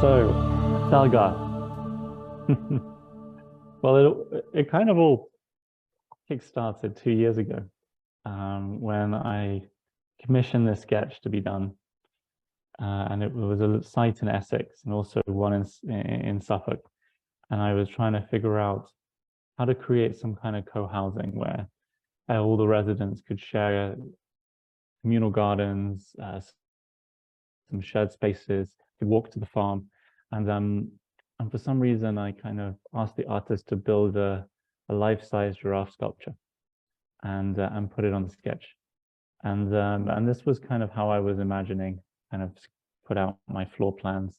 So, Selgars. Well, it kind of all kick-started 2 years ago when I commissioned this sketch to be done. And it was a site in Essex and also one in Suffolk. And I was trying to figure out how to create some kind of co-housing where all the residents could share communal gardens, some shared spaces, could walk to the farm. And for some reason, I kind of asked the artist to build a life-size giraffe sculpture and put it on the sketch. And this was kind of how I was imagining, kind of put out my floor plans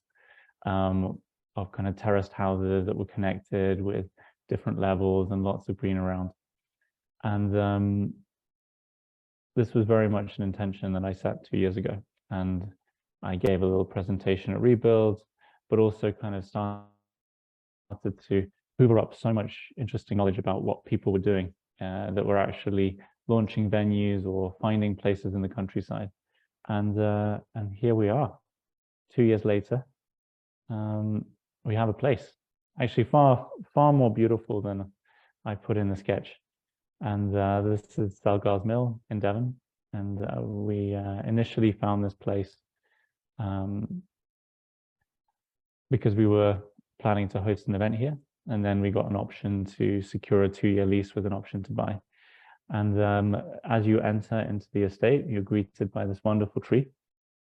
of kind of terraced houses that were connected with different levels and lots of green around. And this was very much an intention that I set 2 years ago. And I gave a little presentation at Rebuild, but also kind of started to hoover up so much interesting knowledge about what people were doing, that were actually launching venues or finding places in the countryside. And here we are, 2 years later. We have a place, actually far more beautiful than I put in the sketch. And this is Selgars Mill in Devon. And we initially found this place because we were planning to host an event here. And then we got an option to secure a 2-year lease with an option to buy. And as you enter into the estate, you're greeted by this wonderful tree.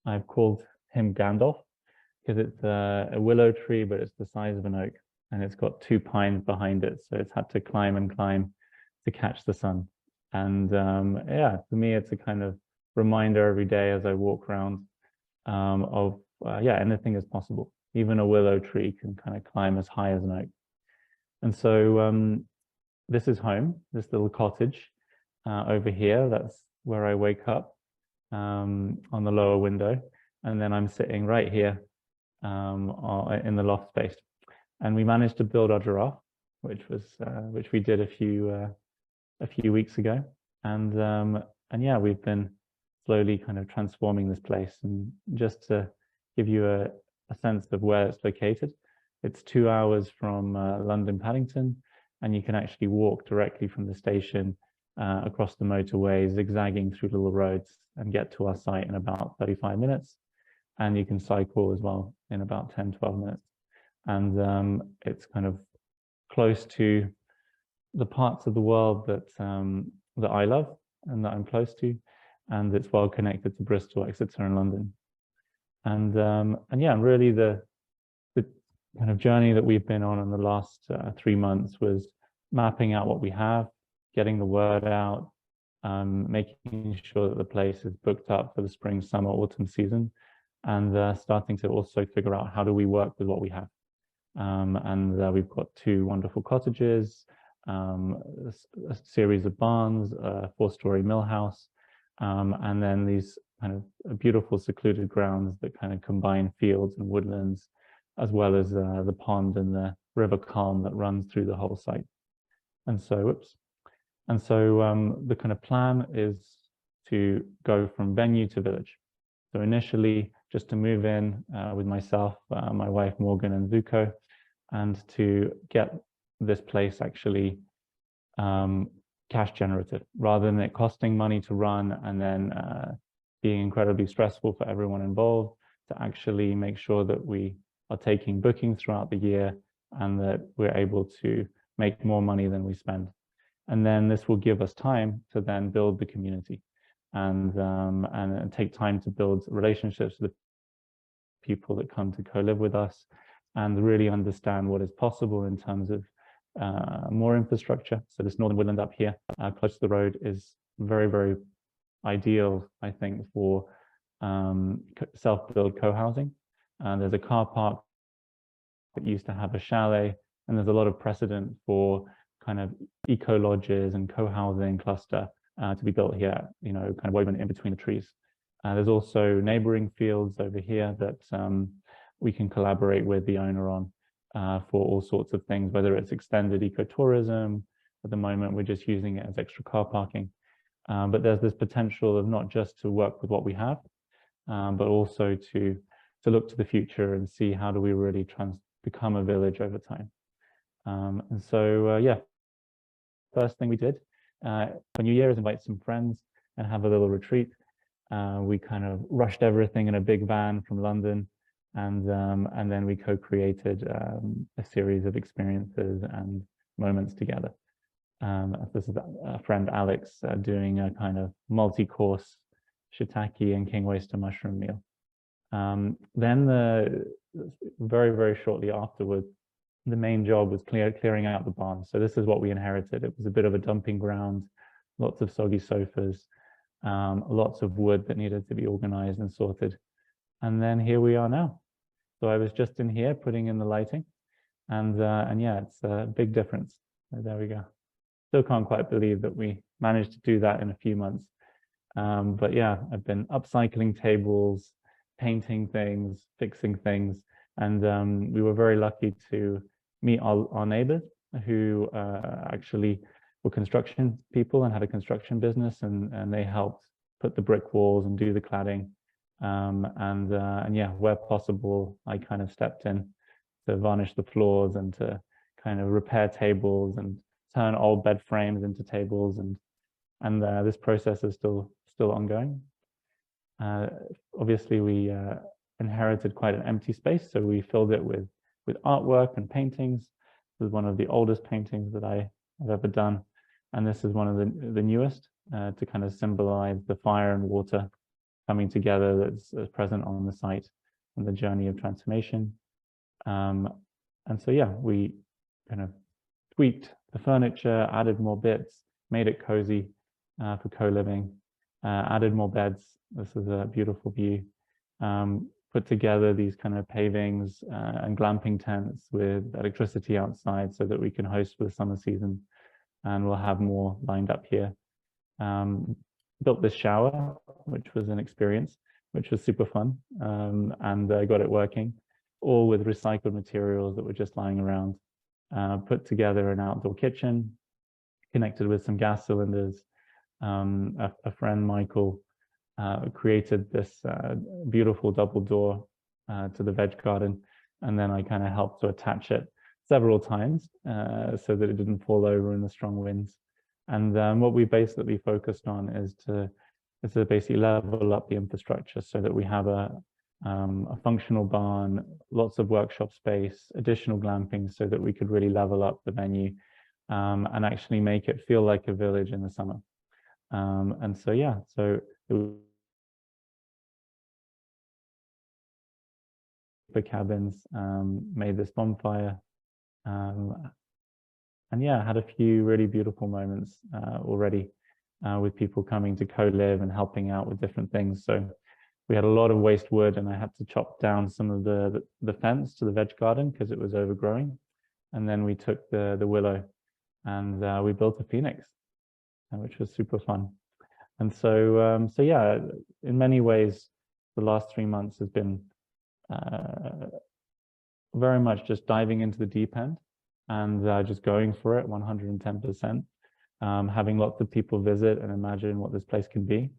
I've called him Gandalf because it's a willow tree, but it's the size of an oak. And it's got 2 pines behind it. So it's had to climb and climb to catch the sun. And yeah, for me, it's a kind of reminder every day as I walk around of, yeah, anything is possible. Even a willow tree can kind of climb as high as an oak. And so this is home, this little cottage over here. That's where I wake up on the lower window. And then I'm sitting right here in the loft space. And we managed to build our giraffe, which we did a few weeks ago. And yeah, we've been slowly kind of transforming this place. And just to give you a sense of where it's located, it's 2 hours from London Paddington, and you can actually walk directly from the station across the motorway, zigzagging through little roads, and get to our site in about 35 minutes. And you can cycle as well in about 10, 12 minutes. And it's kind of close to the parts of the world that I love and that I'm close to, and it's well connected to Bristol, Exeter, and London. And yeah, really the kind of journey that we've been on in the last 3 months was mapping out what we have, getting the word out, making sure that the place is booked up for the spring, summer, autumn season, and starting to also figure out how do we work with what we have. And we've got 2 wonderful cottages, a series of barns, a 4-story mill house, and then these kind of beautiful secluded grounds that kind of combine fields and woodlands, as well as the pond and the river calm that runs through the whole site. And so, the kind of plan is to go from venue to village. So initially, just to move in with myself, my wife Morgan, and Zuko, and to get this place actually cash generative, rather than it costing money to run and then being incredibly stressful for everyone involved, to actually make sure that we are taking bookings throughout the year and that we're able to make more money than we spend. And then this will give us time to then build the community and take time to build relationships with the people that come to co-live with us and really understand what is possible in terms of more infrastructure. So this northern woodland up here, close to the road, is very, very ideal, I think, for self-build co-housing. And there's a car park that used to have a chalet, and there's a lot of precedent for kind of eco-lodges and co-housing cluster to be built here, you know, kind of woven in between the trees. There's also neighboring fields over here that we can collaborate with the owner on for all sorts of things, whether it's extended ecotourism. At the moment, we're just using it as extra car parking. But there's this potential of not just to work with what we have, but also to to look to the future and see how do we really become a village over time. And so, yeah, first thing we did for New Year is invite some friends and have a little retreat. We kind of rushed everything in a big van from London, and then we co-created a series of experiences and moments together. This is a friend Alex doing a kind of multi-course shiitake and king oyster mushroom meal. Then very, very shortly afterwards, the main job was clearing out the barn. So this is what we inherited. It was a bit of a dumping ground, lots of soggy sofas, lots of wood that needed to be organized and sorted. And then here we are now. So I was just in here putting in the lighting, and yeah, it's a big difference. So there we go. Still can't quite believe that we managed to do that in a few months. But yeah, I've been upcycling tables, painting things, fixing things. And we were very lucky to meet our neighbors who actually were construction people and had a construction business, and they helped put the brick walls and do the cladding. And yeah, where possible, I kind of stepped in to varnish the floors and to kind of repair tables and turn old bed frames into tables. And this process is still ongoing. Obviously, we inherited quite an empty space, so we filled it with artwork and paintings. This is one of the oldest paintings that I've ever done, and this is one of the newest to kind of symbolize the fire and water coming together that's present on the site and the journey of transformation. And so yeah, we kind of tweaked the furniture, added more bits, made it cozy for co-living, added more beds. This is a beautiful view. Put together these kind of pavings and glamping tents with electricity outside so that we can host for the summer season. And we'll have more lined up here. Built this shower, which was an experience, which was super fun. And I got it working, all with recycled materials that were just lying around. Put together an outdoor kitchen, connected with some gas cylinders. A friend, Michael, created this beautiful double door to the veg garden, and then I kind of helped to attach it several times so that it didn't fall over in the strong winds. And what we basically focused on is to basically level up the infrastructure so that we have a functional barn, lots of workshop space, additional glamping, so that we could really level up the venue and actually make it feel like a village in the summer. And so yeah, so the cabins, made this bonfire, and yeah, had a few really beautiful moments already with people coming to co-live and helping out with different things. So we had a lot of waste wood, and I had to chop down some of the fence to the veg garden because it was overgrowing. And then we took the willow and we built a phoenix, which was super fun. And so, so yeah, in many ways, the last 3 months has been very much just diving into the deep end and just going for it 110%, having lots of people visit and imagine what this place can be.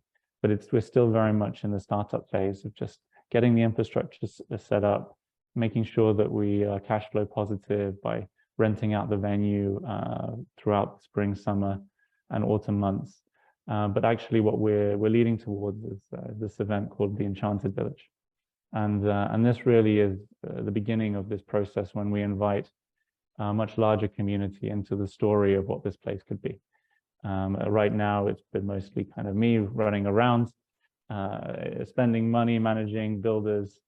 But we're still very much in the startup phase of just getting the infrastructure set up, making sure that we are cash flow positive by renting out the venue throughout spring, summer, and autumn months. But actually what we're leading towards is this event called the Enchanted Village. And this really is the beginning of this process when we invite a much larger community into the story of what this place could be. Right now, it's been mostly kind of me running around, spending money, managing builders,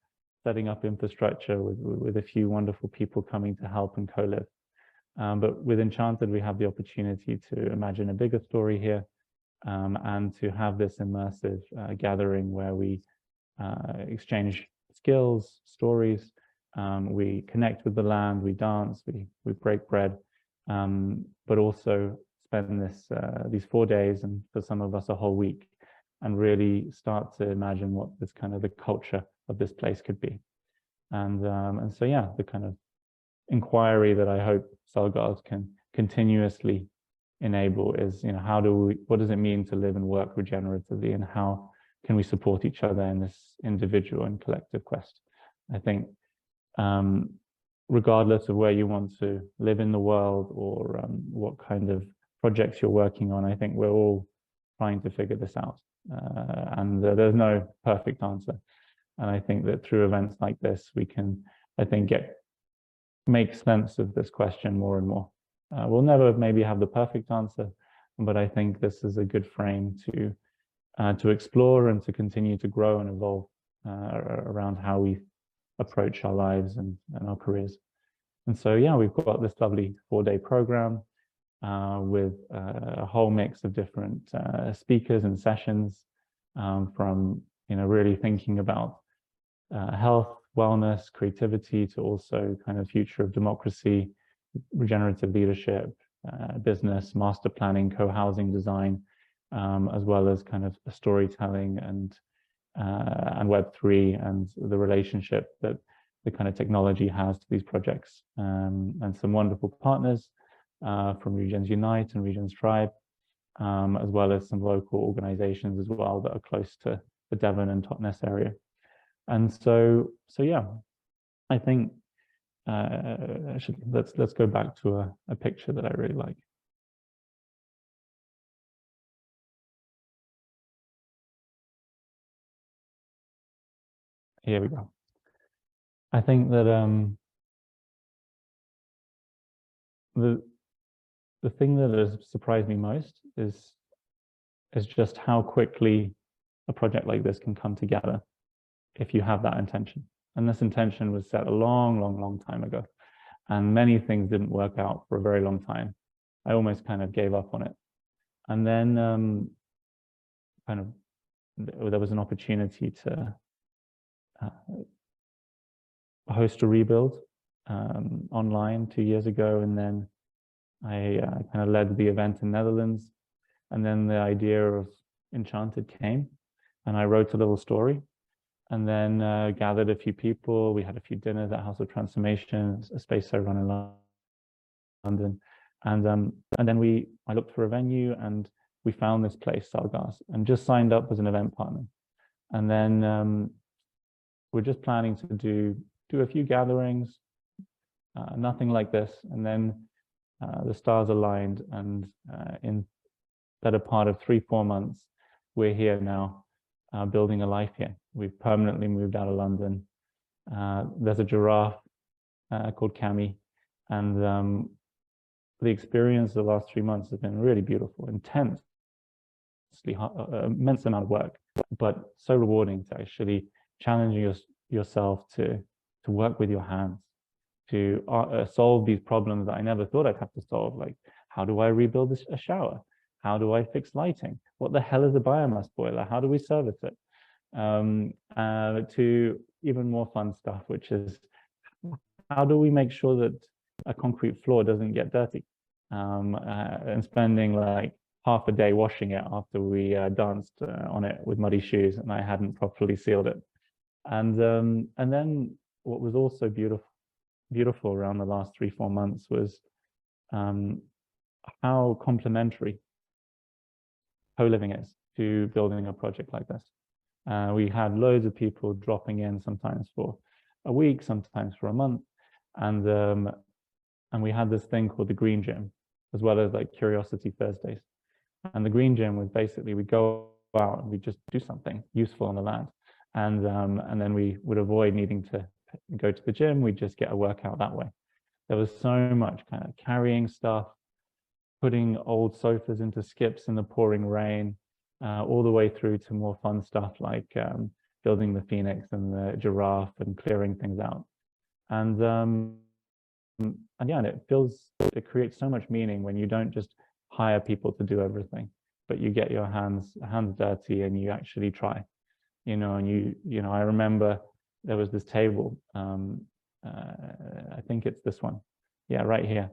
setting up infrastructure with a few wonderful people coming to help and co-live. But with Enchanted, we have the opportunity to imagine a bigger story here and to have this immersive gathering where we exchange skills, stories, we connect with the land, we dance, we break bread, but also spend these 4 days, and for some of us a whole week, and really start to imagine what this kind of the culture of this place could be. And so yeah, the kind of inquiry that I hope Selgars can continuously enable is, what does it mean to live and work regeneratively, and how can we support each other in this individual and collective quest? I think regardless of where you want to live in the world or what kind of projects you're working on, I think we're all trying to figure this out. And there's no perfect answer. And I think that through events like this, we can, I think, make sense of this question more and more. We'll never maybe have the perfect answer, but I think this is a good frame to explore and to continue to grow and evolve around how we approach our lives and our careers. And so, yeah, we've got this lovely 4-day program with a whole mix of different speakers and sessions, from really thinking about health, wellness, creativity, to also kind of future of democracy, regenerative leadership, business, master planning, co-housing design, as well as kind of storytelling and Web3 and the relationship that the kind of technology has to these projects, and some wonderful partners from Regions Unite and Regions Tribe, as well as some local organizations as well that are close to the Devon and Totnes area. And so yeah, I think let's go back to a picture that I really like. Here we go. I think that the thing that has surprised me most is just how quickly a project like this can come together if you have that intention. And this intention was set a long time ago, and many things didn't work out for a very long time. I almost kind of gave up on it, and then there was an opportunity to host a rebuild online 2 years ago, and then I kind of led the event in Netherlands, and then the idea of Enchanted came, and I wrote a little story, and then gathered a few people. We had a few dinners at House of Transformation, a space I run in London, and then I looked for a venue, and we found this place, Selgars, and just signed up as an event partner, and then we're just planning to do a few gatherings, nothing like this, and then the stars aligned, and in better part of 3-4 months, we're here now, building a life here. We've permanently moved out of London. There's a giraffe called Cami, and the experience of the last 3 months has been really beautiful, intense, immense amount of work, but so rewarding to actually challenge yourself to work with your hands, to solve these problems that I never thought I'd have to solve. Like, how do I rebuild a shower? How do I fix lighting? What the hell is a biomass boiler? How do we service it? To even more fun stuff, which is, how do we make sure that a concrete floor doesn't get dirty? And spending like half a day washing it after we danced on it with muddy shoes, and I hadn't properly sealed it. And then what was also beautiful around the last 3-4 months was how complementary co-living is to building a project like this. We had loads of people dropping in, sometimes for a week, sometimes for a month, and we had this thing called the Green Gym, as well as like Curiosity Thursdays. And the Green Gym was basically, we go out and we just do something useful on the land, and then we would avoid needing to go to the gym. We'd just get a workout that way. There was so much kind of carrying stuff, putting old sofas into skips in the pouring rain, all the way through to more fun stuff like building the phoenix and the giraffe and clearing things out. And yeah, and it creates so much meaning when you don't just hire people to do everything, but you get your hands dirty and you actually try, and I remember there was this table, I think it's this one, yeah, right here.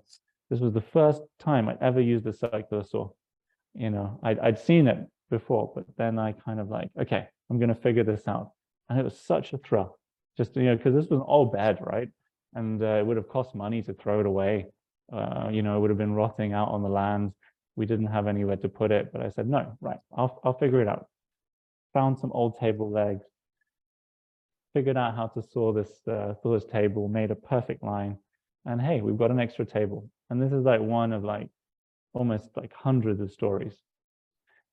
This was the first time I'd ever used a circular saw. I'd seen it before, but then I kind of like, okay, I'm going to figure this out. And it was such a thrill, just, because this was an old bed, right? And it would have cost money to throw it away. It would have been rotting out on the land. We didn't have anywhere to put it, but I said, no, right, I'll figure it out. Found some old table legs, figured out how to saw this table, made a perfect line, and hey, we've got an extra table. And this is like one of like almost like hundreds of stories.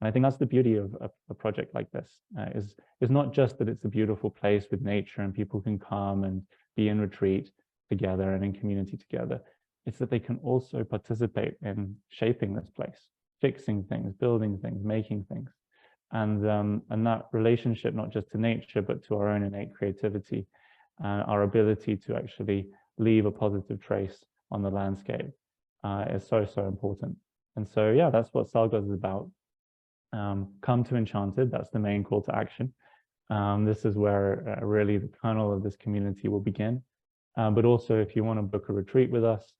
And I think that's the beauty of a project like this, is not just that it's a beautiful place with nature and people can come and be in retreat together and in community together. It's that they can also participate in shaping this place, fixing things, building things, making things. And that relationship, not just to nature, but to our own innate creativity, our ability to actually leave a positive trace on the landscape is so, so important. And so, yeah, that's what Selgars is about. Come to Enchanted, that's the main call to action. This is where really the kernel of this community will begin. But also, if you want to book a retreat with us,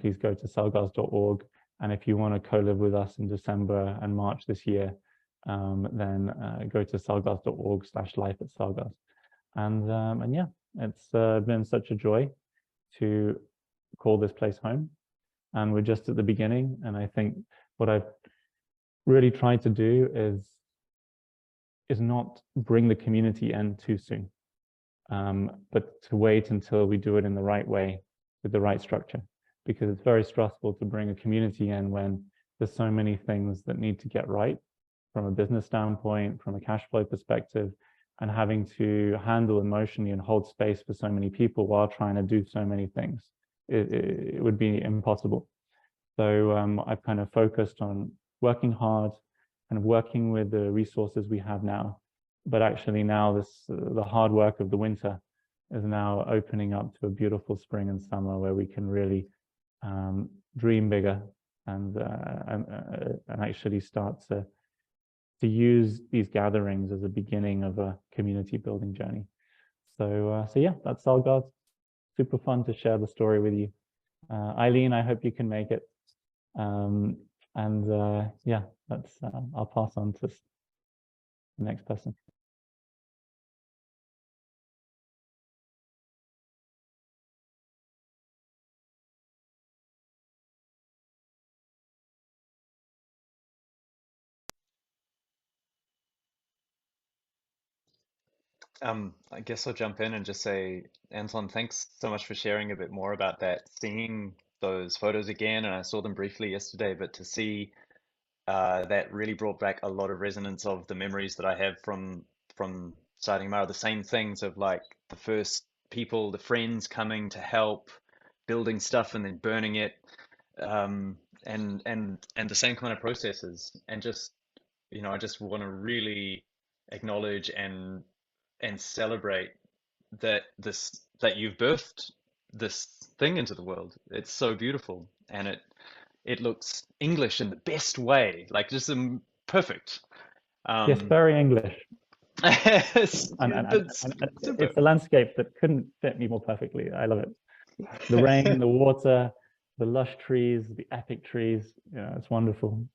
please go to selgars.org. And if you want to co-live with us in December and March this year, then go to selgars.org/life@Selgars. And yeah, it's been such a joy to call this place home. And we're just at the beginning. And I think what I've really tried to do is not bring the community in too soon, but to wait until we do it in the right way with the right structure, because it's very stressful to bring a community in when there's so many things that need to get right from a business standpoint, from a cash flow perspective, and having to handle emotionally and hold space for so many people while trying to do so many things. It would be impossible. So I've kind of focused on working hard and working with the resources we have now. But actually now the hard work of the winter is now opening up to a beautiful spring and summer where we can really dream bigger and actually start to use these gatherings as a beginning of a community building journey. So yeah, that's Selgars. Super fun to share the story with you. Eileen, I hope you can make it. Yeah, that's I'll pass on to the next person. I guess I'll jump in and just say, Anton, thanks so much for sharing a bit more about that. Seeing those photos again, and I saw them briefly yesterday, but to see that really brought back a lot of resonance of the memories that I have from starting Amara. The same things of like the first people, the friends coming to help, building stuff and then burning it, and the same kind of processes. And just I just want to really acknowledge and celebrate that you've birthed this thing into the world. It's so beautiful, and it looks English in the best way, like just perfect. Yes, Um, very English. it's, And, and, and, it's and super. it's a landscape that couldn't fit me more perfectly. I love it. The rain, the water, the lush trees, the epic trees. Yeah, it's wonderful.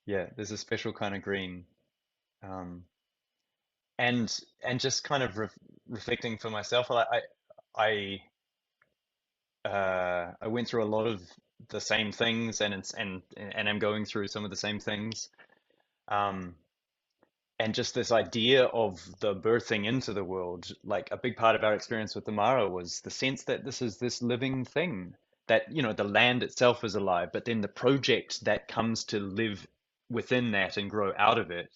Yeah, there's a special kind of green. Um, and just kind of reflecting for myself, I went through a lot of the same things, and I'm going through some of the same things. Um, and just this idea of the birthing into the world, like a big part of our experience with the Mara was the sense that this is this living thing, that, the land itself is alive, but then the project that comes to live within that and grow out of it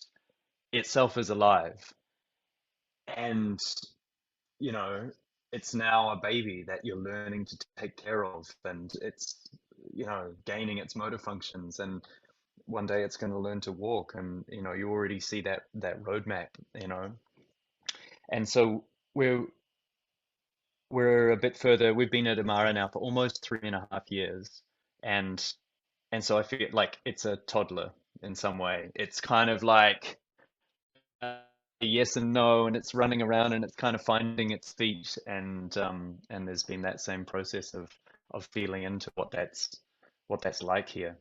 itself is alive. And, you know, it's now a baby that you're learning to take care of, and it's, gaining its motor functions, and one day it's going to learn to walk, and you already see that roadmap. And so we're we're a bit further. We've been at Amara now for almost 3.5 years, and so I feel like it's a toddler in some way. It's kind of like yes and no, and it's running around and it's kind of finding its feet, and there's been that same process of feeling into what that's like here.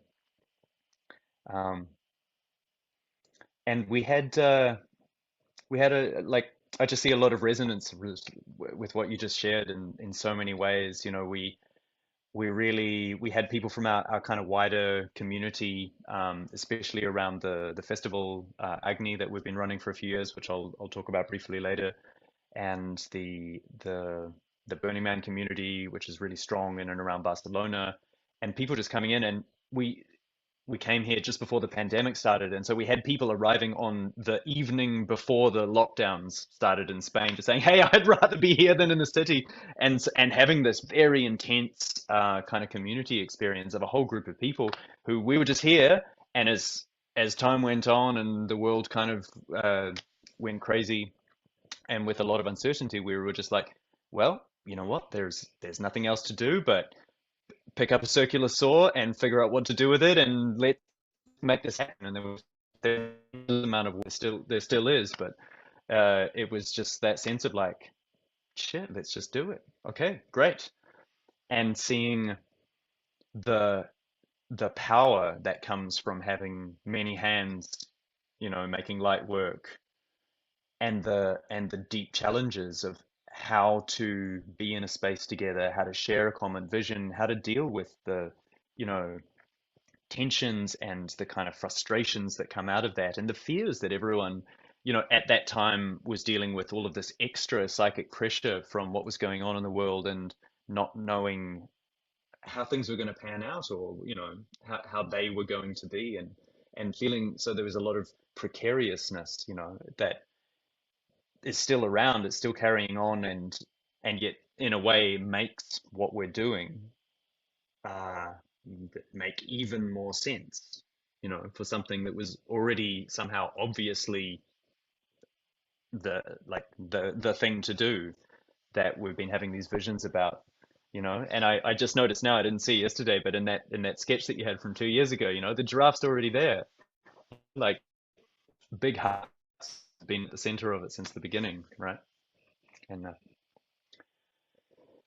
Um, and we had a like I just see a lot of resonance with what you just shared in so many ways. We we had people from our kind of wider community, especially around the festival Agni that we've been running for a few years, which I'll talk about briefly later, and the Burning Man community, which is really strong in and around Barcelona, and people just coming in, and we came here just before the pandemic started, and so we had people arriving on the evening before the lockdowns started in Spain, just saying, "Hey, I'd rather be here than in the city," and having this very intense kind of community experience of a whole group of people who we were just here, and as time went on and the world kind of went crazy, and with a lot of uncertainty, we were just like, "Well, you know what? There's nothing else to do but pick up a circular saw and figure out what to do with it, and let's make this happen." And there was an amount of work, there still is, but it was just that sense of like, shit, let's just do it. Okay, great. And seeing the the power that comes from having many hands, making light work, and the deep challenges of how to be in a space together, how to share a common vision, how to deal with the, you know, tensions and the kind of frustrations that come out of that, and the fears that everyone, at that time was dealing with all of this extra psychic pressure from what was going on in the world, and not knowing how things were going to pan out, or how they were going to be, and feeling, so there was a lot of precariousness, that is still around, it's still carrying on, and yet in a way makes what we're doing uh, make even more sense, for something that was already somehow obviously the thing to do, that we've been having these visions about, And I just noticed now, I didn't see yesterday, but in that sketch that you had from 2 years ago, the giraffe's already there, like big hearts, been at the center of it since the beginning, right? And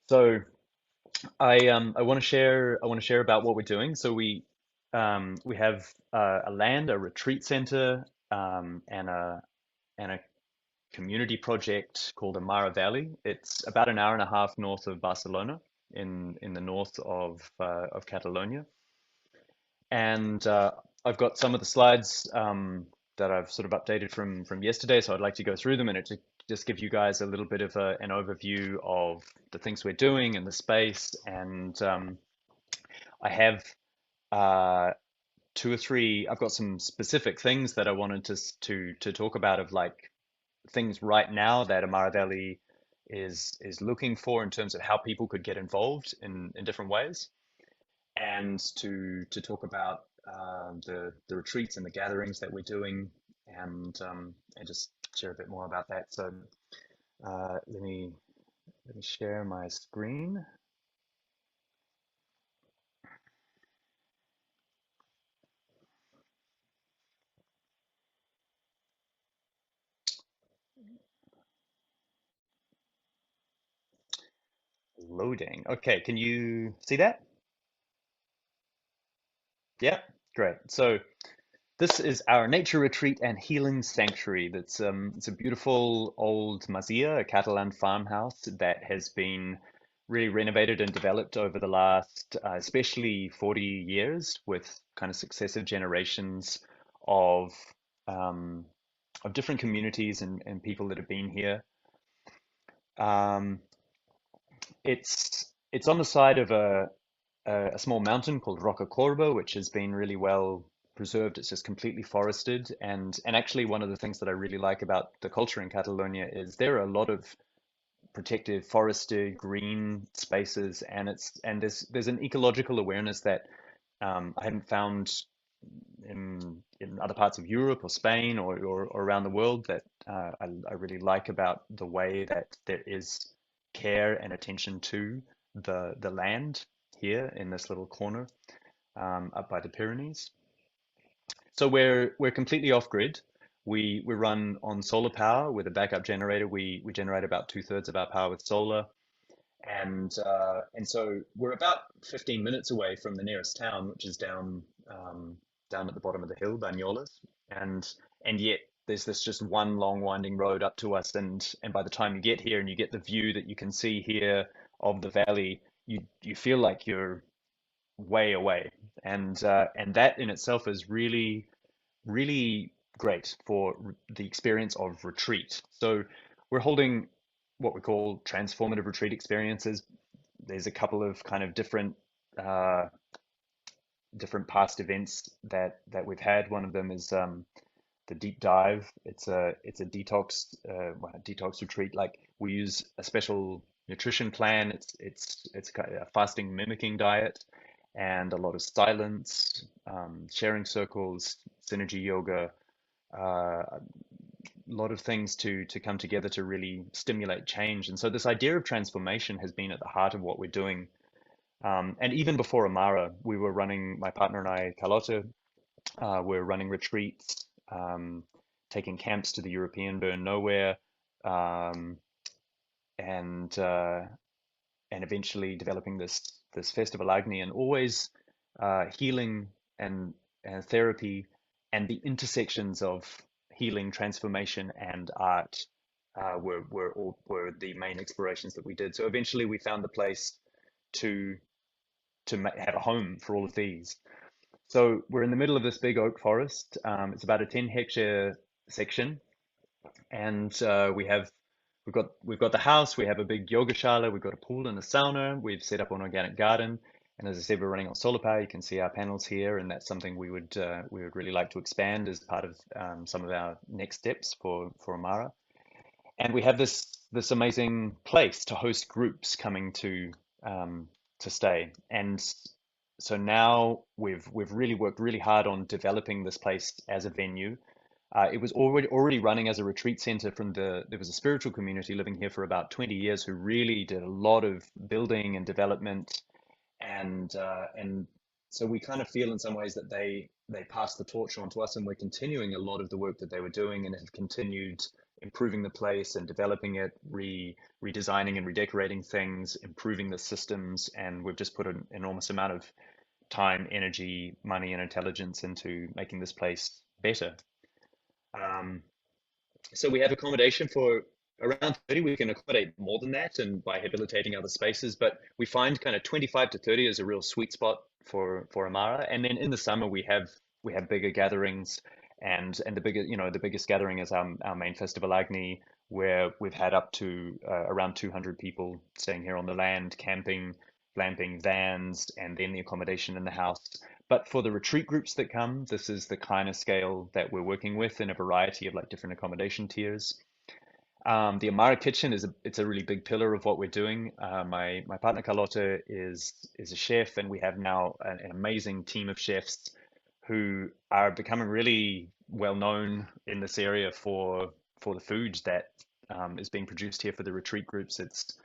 so I want to share about what we're doing. So we have a land, a retreat center, and a community project called Amara Valley. It's about an hour and a half north of Barcelona, in the north of Catalonia. And I've got some of the slides that I've sort of updated from yesterday, so I'd like to go through them, and it just give you guys a little bit of an overview of the things we're doing in the space. And I have uh, two or three. I've got some specific things that I wanted to talk about, of like things right now that Amara Valley is looking for in terms of how people could get involved in different ways, and to talk about the retreats and the gatherings that we're doing, and just share a bit more about that. So let me share my screen. Loading. Okay, can you see that? Yeah, great. So this is our nature retreat and healing sanctuary. It's a beautiful old masia, a Catalan farmhouse that has been really renovated and developed over the last, especially 40 years, with kind of successive generations of um, of different communities and people that have been here. Um, it's on the side of a small mountain called Roca Corba, which has been really well preserved. It's just completely forested, and actually one of the things that I really like about the culture in Catalonia is there are a lot of protected, forested, green spaces, and there's an ecological awareness that I haven't found in other parts of Europe or Spain, or around the world, that I really like about the way that there is care and attention to the land here in this little corner up by the Pyrenees. So we're completely off grid. We run on solar power with a backup generator. We generate about two-thirds of our power with solar, and so we're about 15 minutes away from the nearest town, which is down at the bottom of the hill, Banyoles, and and yet there's this just one long winding road up to us, and by the time you get here and you get the view that you can see here of the valley, you feel like you're way away, and that in itself is really great for the experience of retreat. So we're holding what we call transformative retreat experiences. There's a couple of kind of uh, different past events that we've had. One of them is the deep dive. It's a detox detox retreat. Like we use a special nutrition plan. It's kind of a fasting mimicking diet, and a lot of silence, sharing circles, synergy yoga, a lot of things to come together to really stimulate change. And so this idea of transformation has been at the heart of what we're doing. And even before Amara, we were running, my partner and I, Carlotta, we're running retreats, taking camps to the European Burn Nowhere, um, and uh, and eventually developing this festival Agni, and always healing and therapy and the intersections of healing, transformation, and art were the main explorations that we did. So eventually we found the place to have a home for all of these. So we're in the middle of this big oak forest. It's about a 10-hectare section, and we've got the house. We have a big yoga shala. We've got a pool and a sauna. We've set up an organic garden, and as I said, we're running on solar power. You can see our panels here, and that's something we would really like to expand as part of some of our next steps for Amara. And we have this amazing place to host groups coming to stay. And so now we've really worked really hard on developing this place as a venue. It was already running as a retreat center there was a spiritual community living here for about 20 years who really did a lot of building and development, and so we kind of feel in some ways that they passed the torch on to us, and we're continuing a lot of the work that they were doing, and have continued improving the place and developing it, redesigning and redecorating things, improving the systems, and we've just put an enormous amount of time, energy, money, and intelligence into making this place better. Um, so we have accommodation for around 30. We can accommodate more than that, and by habilitating other spaces, but we find kind of 25 to 30 is a real sweet spot for Amara. And then in the summer we have bigger gatherings, and the biggest gathering is our main festival Agni, where we've had up to around 200 people staying here on the land, camping, glamping, vans, and then the accommodation in the house. But for the retreat groups that come, this is the kind of scale that we're working with in a variety of like different accommodation tiers. The Amara kitchen it's a really big pillar of what we're doing. My partner Carlotta is a chef, and we have now an amazing team of chefs who are becoming really well known in this area for the food that is being produced here for the retreat groups. It's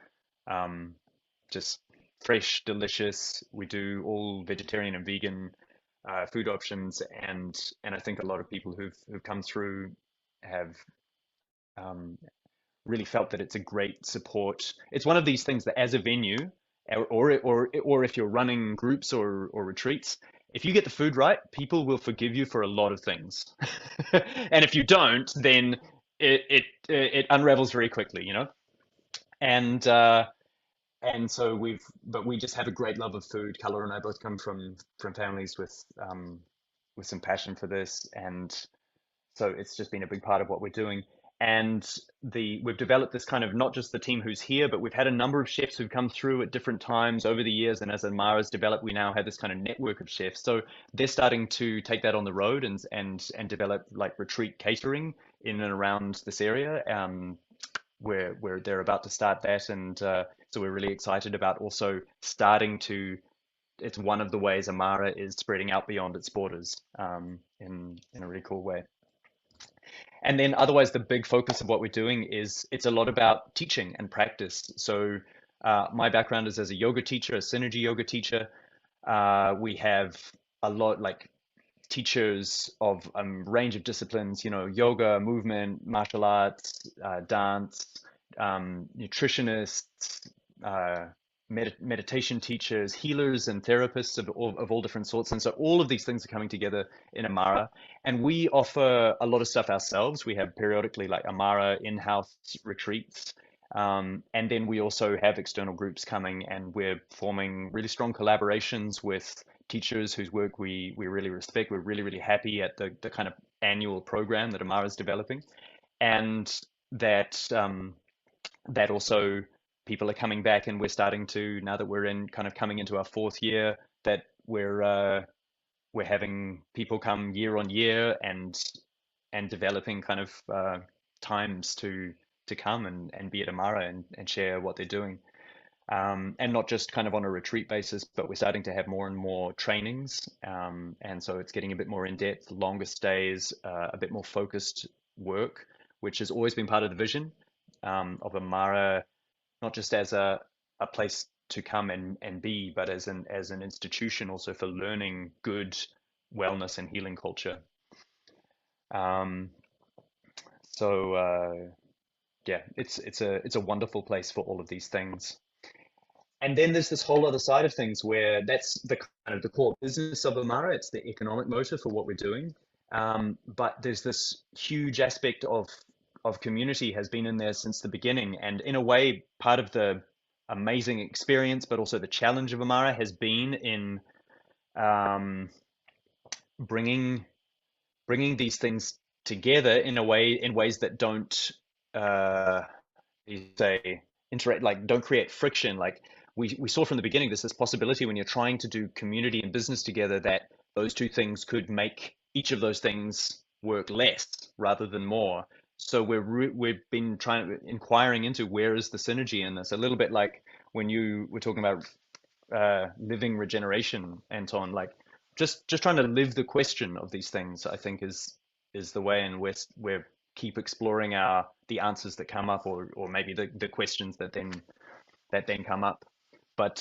um, just fresh, delicious. We do all vegetarian and vegan food options, and I think a lot of people who've come through have um, really felt that it's a great support. It's one of these things that as a venue, or if you're running groups or retreats, if you get the food right, people will forgive you for a lot of things. And if you don't, then it unravels very quickly, you know? And so we just have a great love of food. Carla and I both come from families with some passion for this, and so it's just been a big part of what we're doing. And we've developed this kind of not just the team who's here, but we've had a number of chefs who've come through at different times over the years. And as Amara's developed, we now have this kind of network of chefs. So they're starting to take that on the road and develop like retreat catering in and around this area. Where they're about to start that, and so we're really excited about also starting to. It's one of the ways Amara is spreading out beyond its borders in a really cool way. And then otherwise, the big focus of what we're doing is it's a lot about teaching and practice. So my background is as a yoga teacher, a synergy yoga teacher. We have a lot like teachers of a range of disciplines, yoga, movement, martial arts, dance, nutritionists, meditation teachers, healers, and therapists of all different sorts. And so all of these things are coming together in Amara. And we offer a lot of stuff ourselves. We have periodically like Amara in-house retreats. And then we also have external groups coming, and we're forming really strong collaborations with teachers whose work we really respect. We're really, really happy at the kind of annual program that Amara is developing. And that that also people are coming back, and we're starting to, now that we're in kind of coming into our fourth year, that we're having people come year on year and developing kind of times to come and be at Amara and share what they're doing. And not just kind of on a retreat basis, but we're starting to have more and more trainings. And so it's getting a bit more in depth, longer stays, a bit more focused work, which has always been part of the vision of Amara, not just as a place to come and be, but as an institution also for learning good wellness and healing culture. Um, so yeah, it's a wonderful place for all of these things. And then there's this whole other side of things where that's the kind of the core business of Amara. It's the economic motor for what we're doing. But there's this huge aspect of community has been in there since the beginning. And in a way, part of the amazing experience, but also the challenge of Amara has been in um, bringing bringing these things together in a way, in ways that don't uh, you say interact, like don't create friction. Like we saw from the beginning, there's this possibility when you're trying to do community and business together that those two things could make each of those things work less rather than more. So we've been inquiring into where is the synergy in this, a little bit like when you were talking about living regeneration, Anton. Like just trying to live the question of these things, I think is the way, and we're keep exploring the answers that come up, or maybe the questions that then come up. But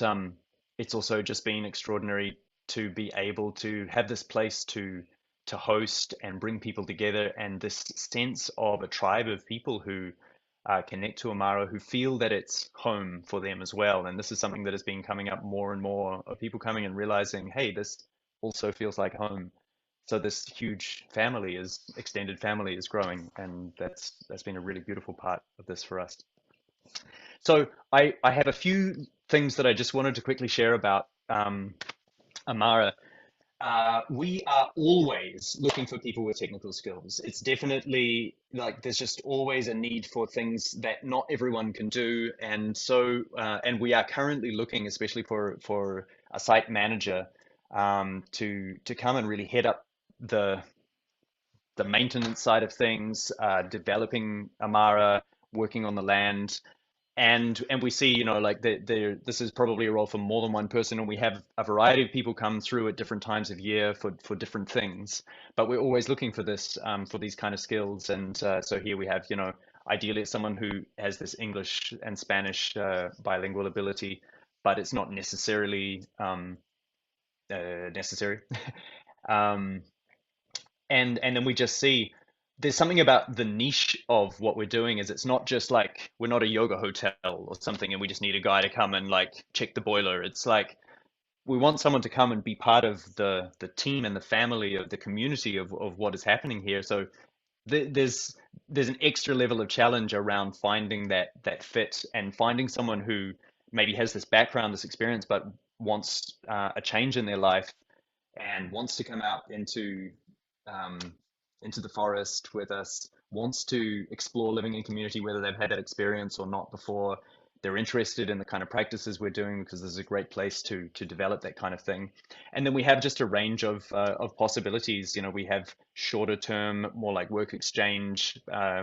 it's also just been extraordinary to be able to have this place to host and bring people together, and this sense of a tribe of people who connect to Amara, who feel that it's home for them as well. And this is something that has been coming up more and more, of people coming and realizing, hey, this also feels like home. So this huge family is extended family is growing, and that's been a really beautiful part of this for us. So I have a few things that I just wanted to quickly share about Amara. We are always looking for people with technical skills. It's definitely like there's just always a need for things that not everyone can do, and so and we are currently looking, especially for a site manager, to come and really head up the the maintenance side of things, developing Amara, working on the land, and we see, like this is probably a role for more than one person, and we have a variety of people come through at different times of year for different things. But we're always looking for this for these kind of skills, and so here we have, ideally it's someone who has this English and Spanish bilingual ability, but it's not necessarily necessary. um, and then we just see there's something about the niche of what we're doing, is it's not just like we're not a yoga hotel or something and we just need a guy to come and like check the boiler. It's like we want someone to come and be part of the team and the family of the community of what is happening here. So there's an extra level of challenge around finding that fit, and finding someone who maybe has this background, this experience, but wants a change in their life and wants to come out um, into the forest with us, wants to explore living in community, whether they've had that experience or not before. They're interested in the kind of practices we're doing because there's a great place to develop that kind of thing. And then we have just a range of possibilities. We have shorter term, more like work exchange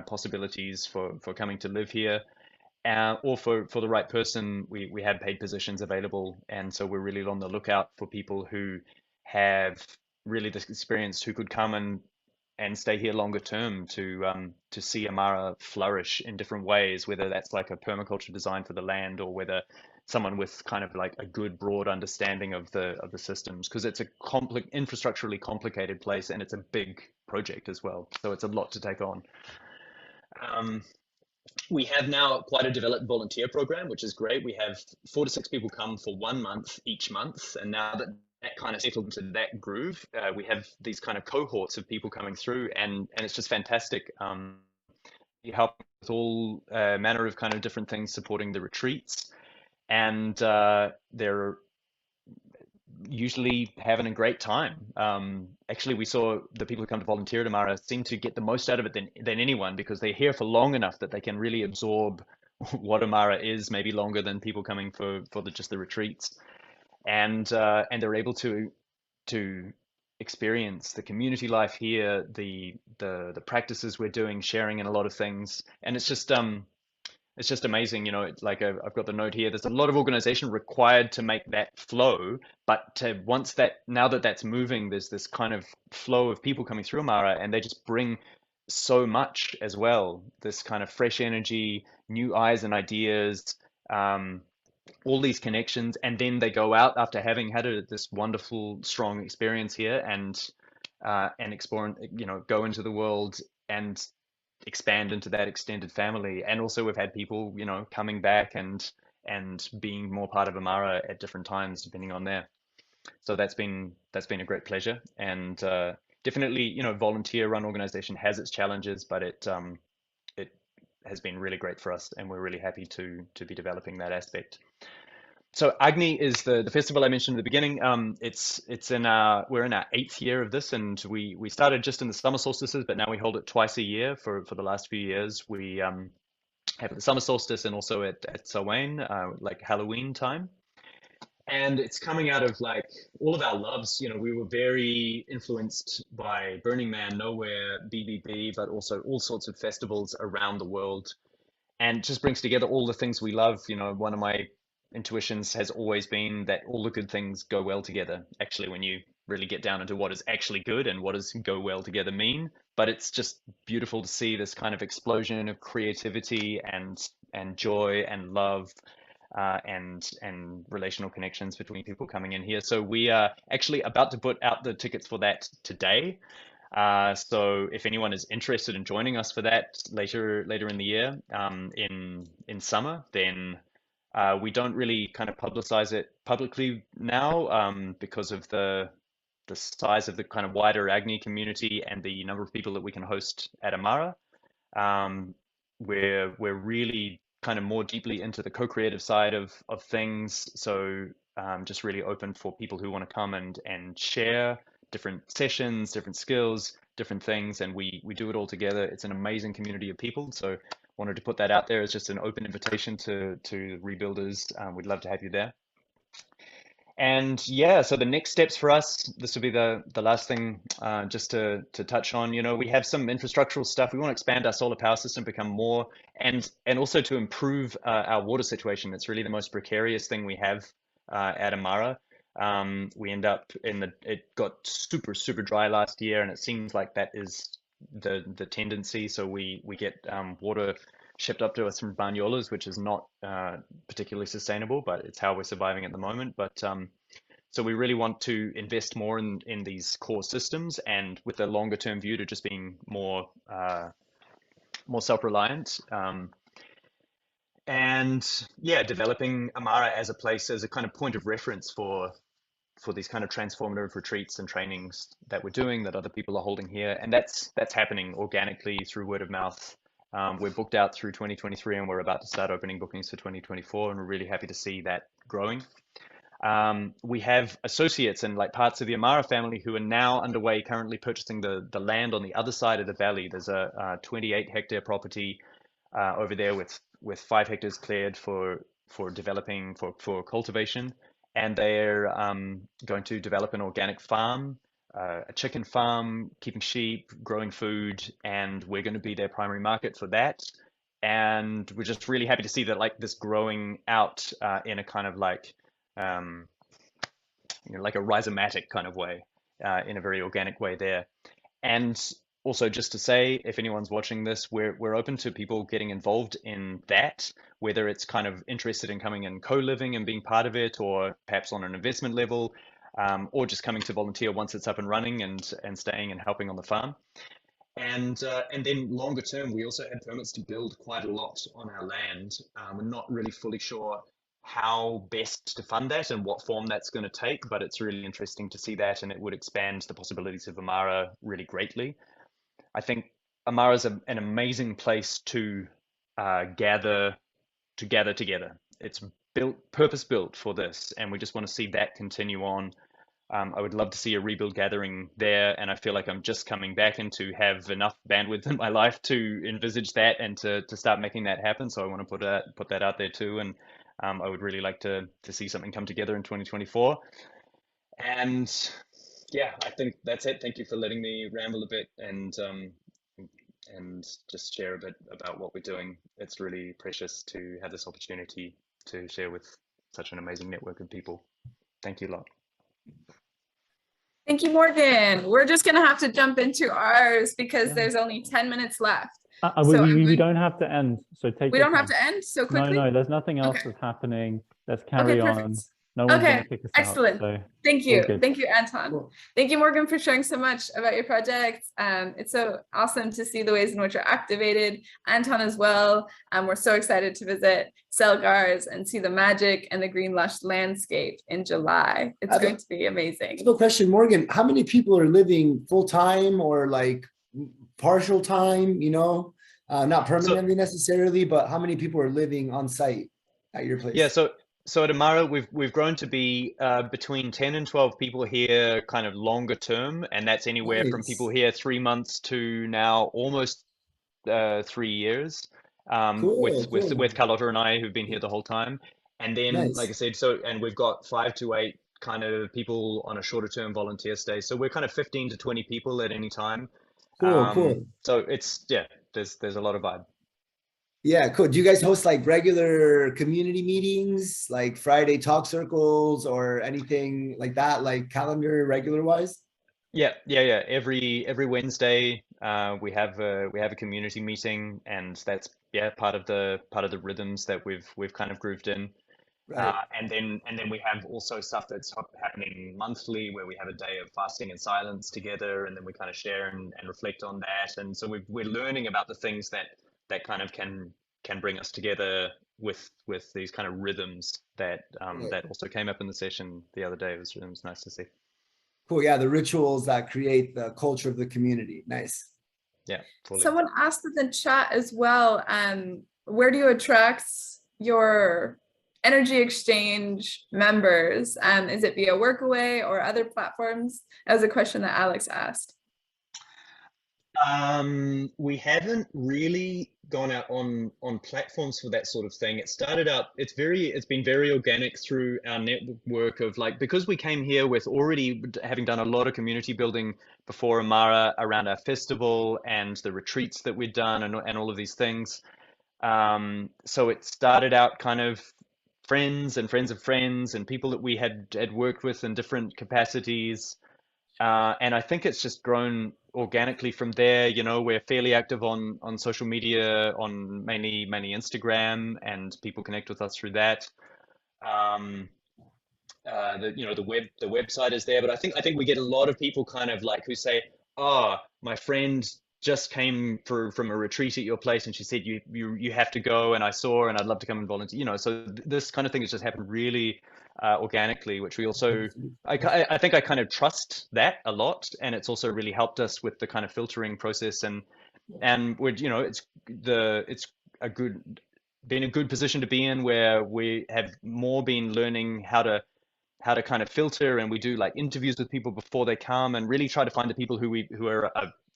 possibilities for coming to live here. Or for the right person, we have paid positions available. And so we're really on the lookout for people who have really this experience, who could come and stay here longer term to see Amara flourish in different ways, whether that's like a permaculture design for the land, or whether someone with kind of like a good broad understanding of the systems, because it's a infrastructurally complicated place, and it's a big project as well. So it's a lot to take on. Um, we have now quite a developed volunteer program, which is great. We have 4 to 6 people come for 1 month each month. And now that kind of settled into that groove, we have these kind of cohorts of people coming through, and it's just fantastic. You help with all manner of kind of different things supporting the retreats. And they're usually having a great time. Actually, we saw the people who come to volunteer at Amara seem to get the most out of it than anyone, because they're here for long enough that they can really absorb what Amara is, maybe longer than people coming for just the retreats. And they're able to experience the community life here, the practices we're doing, sharing in a lot of things. And it's just amazing, you know. It's like I've got the note here. There's a lot of organization required to make that flow, but once that, now that that's moving, there's this kind of flow of people coming through Amara, and they just bring so much as well. This kind of fresh energy, new eyes and ideas, um, all these connections, and then they go out after having had this wonderful, strong experience here, and explore, you know, go into the world and expand into that extended family. And also we've had people, you know, coming back and being more part of Amara at different times depending on there. So that's been a great pleasure. And definitely, you know, volunteer run organization has its challenges, but it has been really great for us, and we're really happy to be developing that aspect. So Agni is the festival I mentioned at the beginning. It's in our, we're in our 8th year of this, and we started just in the summer solstices, but now we hold it twice a year for the last few years. We have the summer solstice and also at Samhain, like Halloween time. And it's coming out of like all of our loves. You know, we were very influenced by Burning Man, Nowhere, BBB, but also all sorts of festivals around the world, and just brings together all the things we love. You know, one of my intuitions has always been that all the good things go well together. Actually, when you really get down into what is actually good and what does go well together mean, but it's just beautiful to see this kind of explosion of creativity and joy and love. And relational connections between people coming in here. So we are actually about to put out the tickets for that today. So if anyone is interested in joining us for that later in the year, in summer, then we don't really kind of publicize it publicly now, because of the size of the kind of wider Agni community and the number of people that we can host at Amara. Um, we're really kind of more deeply into the co-creative side of things. So just really open for people who want to come and share different sessions, different skills, different things, and we do it all together. It's an amazing community of people. So wanted to put that out there as just an open invitation to rebuilders. We'd love to have you there. And yeah, so the next steps for us, this will be the last thing, just to touch on. You know, we have some infrastructural stuff. We want to expand our solar power system, become more, and also to improve our water situation. It's really the most precarious thing we have at Amara. We end up it got super dry last year, and it seems like that is the tendency. So we get water shipped up to us from Banyolas, which is not particularly sustainable, but it's how we're surviving at the moment. But so we really want to invest more in these core systems, and with a longer term view to just being more self-reliant. And yeah, developing Amara as a place, as a kind of point of reference for these kind of transformative retreats and trainings that we're doing, that other people are holding here. And that's happening organically through word of mouth. We're booked out through 2023, and we're about to start opening bookings for 2024, and we're really happy to see that growing. We have associates and like parts of the Amara family who are now underway currently purchasing the land on the other side of the valley. There's a 28-hectare property over there with 5 hectares cleared for developing for cultivation, and they're going to develop an organic farm, a chicken farm, keeping sheep, growing food, and we're going to be their primary market for that. And we're just really happy to see that, like, this growing out in a kind of like like a rhizomatic kind of way, in a very organic way there. And also, just to say, if anyone's watching this, we're open to people getting involved in that, whether it's kind of interested in coming and co-living and being part of it, or perhaps on an investment level, or just coming to volunteer once it's up and running and staying and helping on the farm. And then longer term, we also had permits to build quite a lot on our land. We're not really fully sure how best to fund that and what form that's going to take, but it's really interesting to see that, and it would expand the possibilities of Amara really greatly. I think Amara is an amazing place to gather together. It's purpose built for this, and we just want to see that continue on. I would love to see a rebuild gathering there, and I feel like I'm just coming back and to have enough bandwidth in my life to envisage that and to start making that happen. So I want to put that out there too, and I would really like to see something come together in 2024. And yeah, I think that's it. Thank you for letting me ramble a bit and just share a bit about what we're doing. It's really precious to have this opportunity to share with such an amazing network of people. Thank you a lot. Thank you, Morgan. We're just going to have to jump into ours because there's only 10 minutes left. We don't have to end. So take We don't have to end so quickly? No, there's nothing else that's happening. Let's carry on. Perfect. No one's going to kick us excellent. out. So thank you. Thank you, Anton. Cool. Thank you, Morgan, for sharing so much about your project. It's so awesome to see the ways in which you're activated. Anton as well. We're so excited to visit Selgars and see the magic and the green lush landscape in July. It's going to be amazing. No question, Morgan, how many people are living full-time or like partial time, you know, not permanently necessarily, but how many people are living on site at your place? Yeah, so at Amara, we've grown to be between 10 and 12 people here, kind of longer term, and that's anywhere from people here 3 months to now almost 3 years. With Carlotta and I, who've been here the whole time, and then like I said, and we've got 5 to 8 kind of people on a shorter term volunteer stay. So we're kind of 15 to 20 people at any time. Cool. So it's there's a lot of vibe. Yeah, cool. Do you guys host like regular community meetings, like Friday talk circles or anything like that, like calendar regular wise? Yeah. Every Wednesday, we have a community meeting, and that's part of the rhythms that we've kind of grooved in. Right. And then we have also stuff that's happening monthly, where we have a day of fasting and silence together, and then we kind of share and reflect on that. And so we're learning about the things that kind of can bring us together with these kind of rhythms that that also came up in the session the other day. It was nice to see. Cool. Yeah, the rituals that create the culture of the community. Nice. Yeah, fully. Someone asked in the chat as well, where do you attract your energy exchange members? Is it via Workaway or other platforms? That was a question that Alex asked. We haven't really gone out on platforms for that sort of thing. It started out, it's been very organic through our network of like, because we came here with already having done a lot of community building before Amara around our festival and the retreats that we'd done and all of these things. So it started out kind of friends and friends of friends and people that we had worked with in different capacities. And I think it's just grown organically from there. You know, we're fairly active on social media, on mainly Instagram, and people connect with us through that. The website is there, but I think we get a lot of people kind of like who say, "Oh, my friend just came from a retreat at your place, and she said you have to go, and I saw her, and I'd love to come and volunteer." You know, so this kind of thing has just happened really organically, which we also I think I kind of trust that a lot, and it's also really helped us with the kind of filtering process, and we're, you know, it's been a good position to be in, where we have more been learning how to kind of filter, and we do like interviews with people before they come, and really try to find the people who are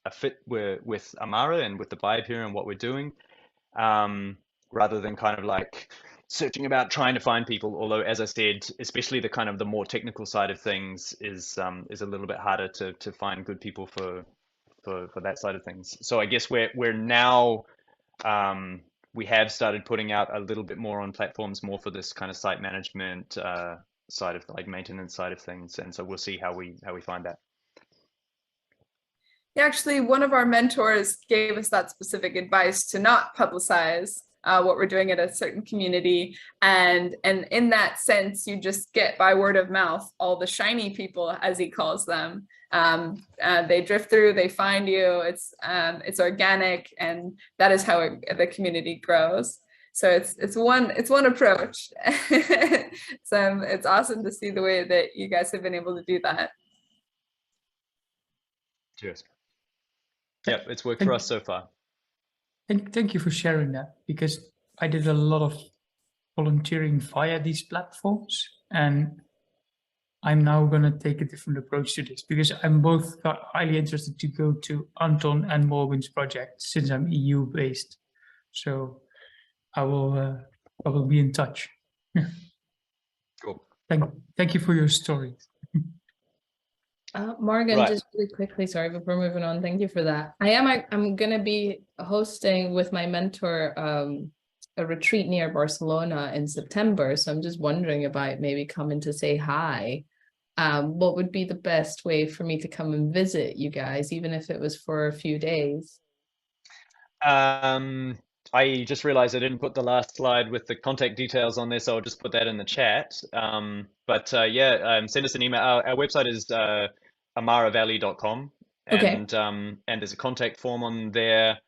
a fit with Amara and with the vibe here and what we're doing, rather than kind of like searching about trying to find people. Although, as I said, especially the kind of the more technical side of things is a little bit harder to find good people for that side of things. So I guess we're now we have started putting out a little bit more on platforms, more for this kind of site management side of like maintenance side of things, and so we'll see how we find that. Yeah, actually, one of our mentors gave us that specific advice to not publicize what we're doing at a certain community, and in that sense, you just get by word of mouth all the shiny people, as he calls them. They drift through, they find you. It's organic, and that is how the community grows. So it's one approach. So it's awesome to see the way that you guys have been able to do that. Cheers. Yep, it's worked for us so far. Thank you for sharing that, because I did a lot of volunteering via these platforms, and I'm now going to take a different approach to this, because I'm both highly interested to go to Anton and Morgan's project, since I'm EU based. So I will be in touch. Yeah. Cool. Thank you for your story. Morgan, Right. just really quickly, sorry, before moving on, thank you for that. I'm going to be hosting with my mentor a retreat near Barcelona in September. So I'm just wondering about maybe coming to say hi. What would be the best way for me to come and visit you guys, even if it was for a few days? I just realized I didn't put the last slide with the contact details on there, so I'll just put that in the chat. Send us an email. Our website is amaravalley.com, Okay. and there's a contact form on there.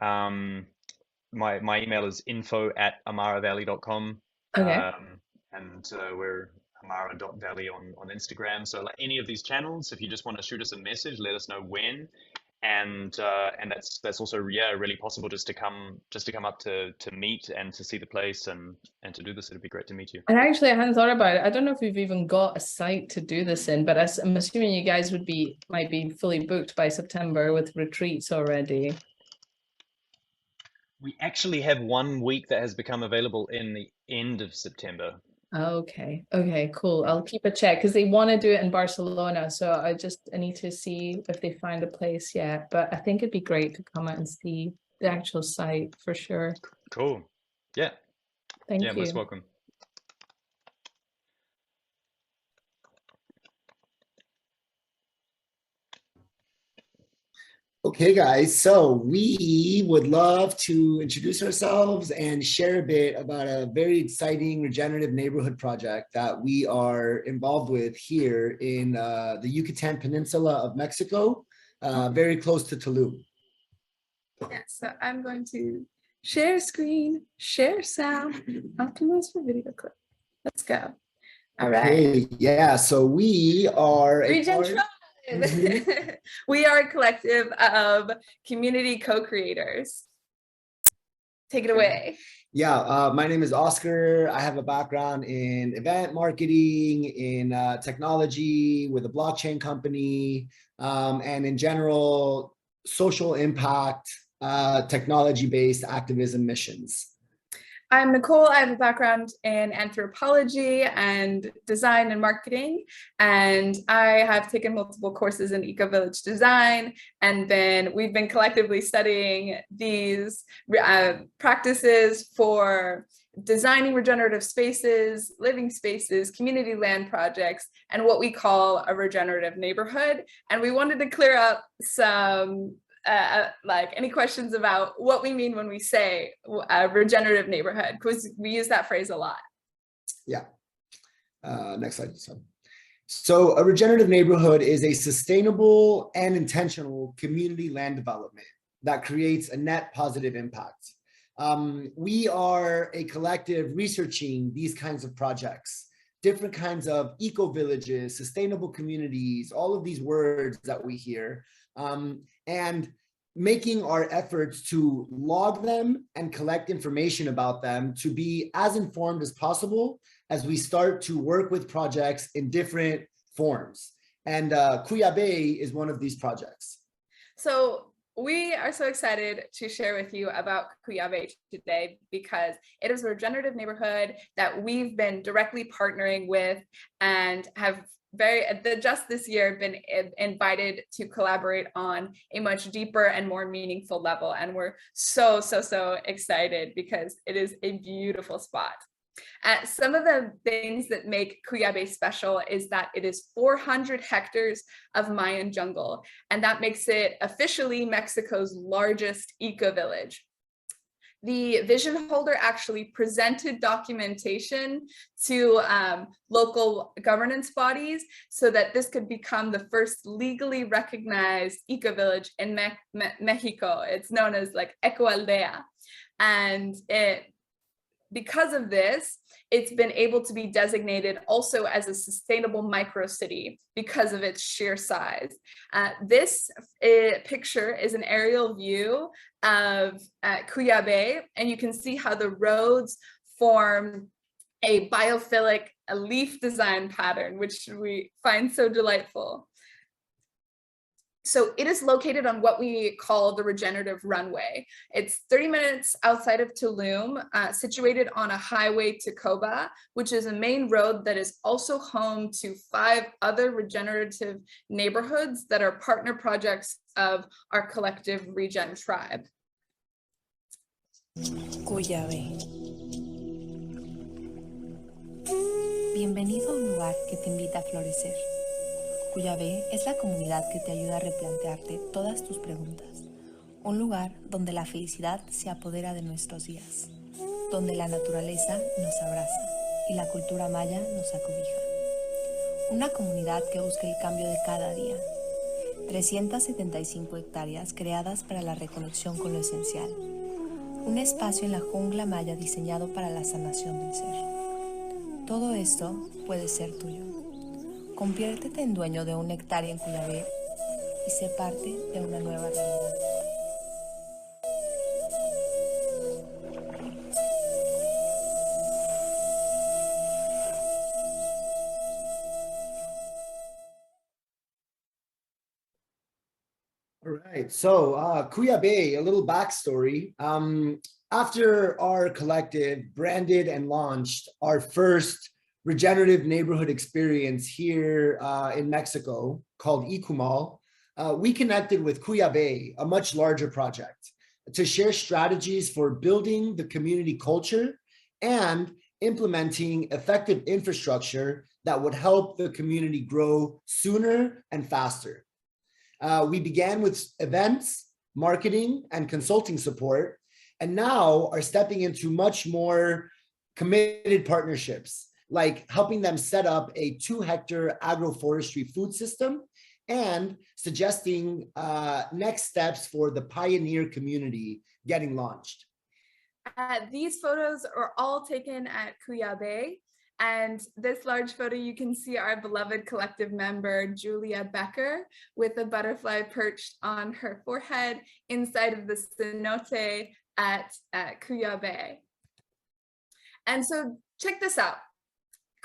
My email is info@amaravalley.com. Okay. We're amara.valley on Instagram. So like any of these channels, if you just want to shoot us a message, let us know when. And that's also really possible just to come up to meet and to see the place and to do this. It'd be great to meet you. And actually, I hadn't thought about it. I don't know if we've even got a site to do this in, but I'm assuming you guys might be fully booked by September with retreats already. We actually have 1 week that has become available in the end of September. Okay, cool. I'll keep a check, because they want to do it in Barcelona. So I need to see if they find a place yet. But I think it'd be great to come out and see the actual site for sure. Cool. Yeah. Thank Yeah, you. most welcome. Okay, guys, so we would love to introduce ourselves and share a bit about a very exciting regenerative neighborhood project that we are involved with here in the Yucatan Peninsula of Mexico, very close to Tulum. Yeah, so I'm going to share screen, share sound, optimize for video clip. Let's go. All right. Okay, yeah, so we are Regenerative. We are a collective of community co-creators. Take it away. Yeah, my name is Oscar. I have a background in event marketing, in technology with a blockchain company, and in general, social impact, technology-based activism missions. I'm Nicole. I have a background in anthropology and design and marketing, and I have taken multiple courses in Ecovillage design, and then we've been collectively studying these practices for designing regenerative spaces, living spaces, community land projects, and what we call a regenerative neighborhood. And we wanted to clear up some like any questions about what we mean when we say a regenerative neighborhood, because we use that phrase a lot. Yeah. Next slide. So a regenerative neighborhood is a sustainable and intentional community land development that creates a net positive impact. We are a collective researching these kinds of projects, different kinds of eco-villages, sustainable communities, all of these words that we hear. And making our efforts to log them and collect information about them to be as informed as possible as we start to work with projects in different forms. And Kuyabeh is one of these projects. So we are so excited to share with you about Kuyabeh today, because it is a regenerative neighborhood that we've been directly partnering with and have just this year been invited to collaborate on a much deeper and more meaningful level. And we're so excited because it is a beautiful spot. Some of the things that make Kuyabeh special is that it is 400 hectares of Mayan jungle, and that makes it officially Mexico's largest eco-village. The vision holder actually presented documentation to local governance bodies so that this could become the first legally recognized eco-village in Mexico. It's known as like Ecoaldea. And because of this, it's been able to be designated also as a sustainable microcity because of its sheer size. This picture is an aerial view of Kuyabeh, and you can see how the roads form a biophilic leaf design pattern, which we find so delightful. So it is located on what we call the regenerative runway. It's 30 minutes outside of Tulum, situated on a highway to Kuyabeh, which is a main road that is also home to 5 other regenerative neighborhoods that are partner projects of our collective Regen tribe. Kuyabeh. Bienvenido a un lugar que te invita a florecer. Kuyabeh es la comunidad que te ayuda a replantearte todas tus preguntas. Un lugar donde la felicidad se apodera de nuestros días, donde la naturaleza nos abraza y la cultura maya nos acobija. Una comunidad que busca el cambio de cada día. 375 hectáreas creadas para la reconexión con lo esencial. Un espacio en la jungla maya diseñado para la sanación del ser. Todo esto puede ser tuyo. Conviértete en dueño de una hectárea en Kuyabeh y sé parte de una nueva realidad. All right, so Kuyabeh, a little backstory. After our collective branded and launched our first regenerative neighborhood experience here in Mexico called Ecovilla, we connected with Kuyabeh, a much larger project, to share strategies for building the community culture and implementing effective infrastructure that would help the community grow sooner and faster. We began with events, marketing, and consulting support, and now are stepping into much more committed partnerships, like helping them set up a 2-hectare agroforestry food system and suggesting next steps for the pioneer community getting launched. These photos are all taken at Kuyabeh, and this large photo you can see our beloved collective member Julia Becker with a butterfly perched on her forehead inside of the cenote at Kuyabeh. And so check this out.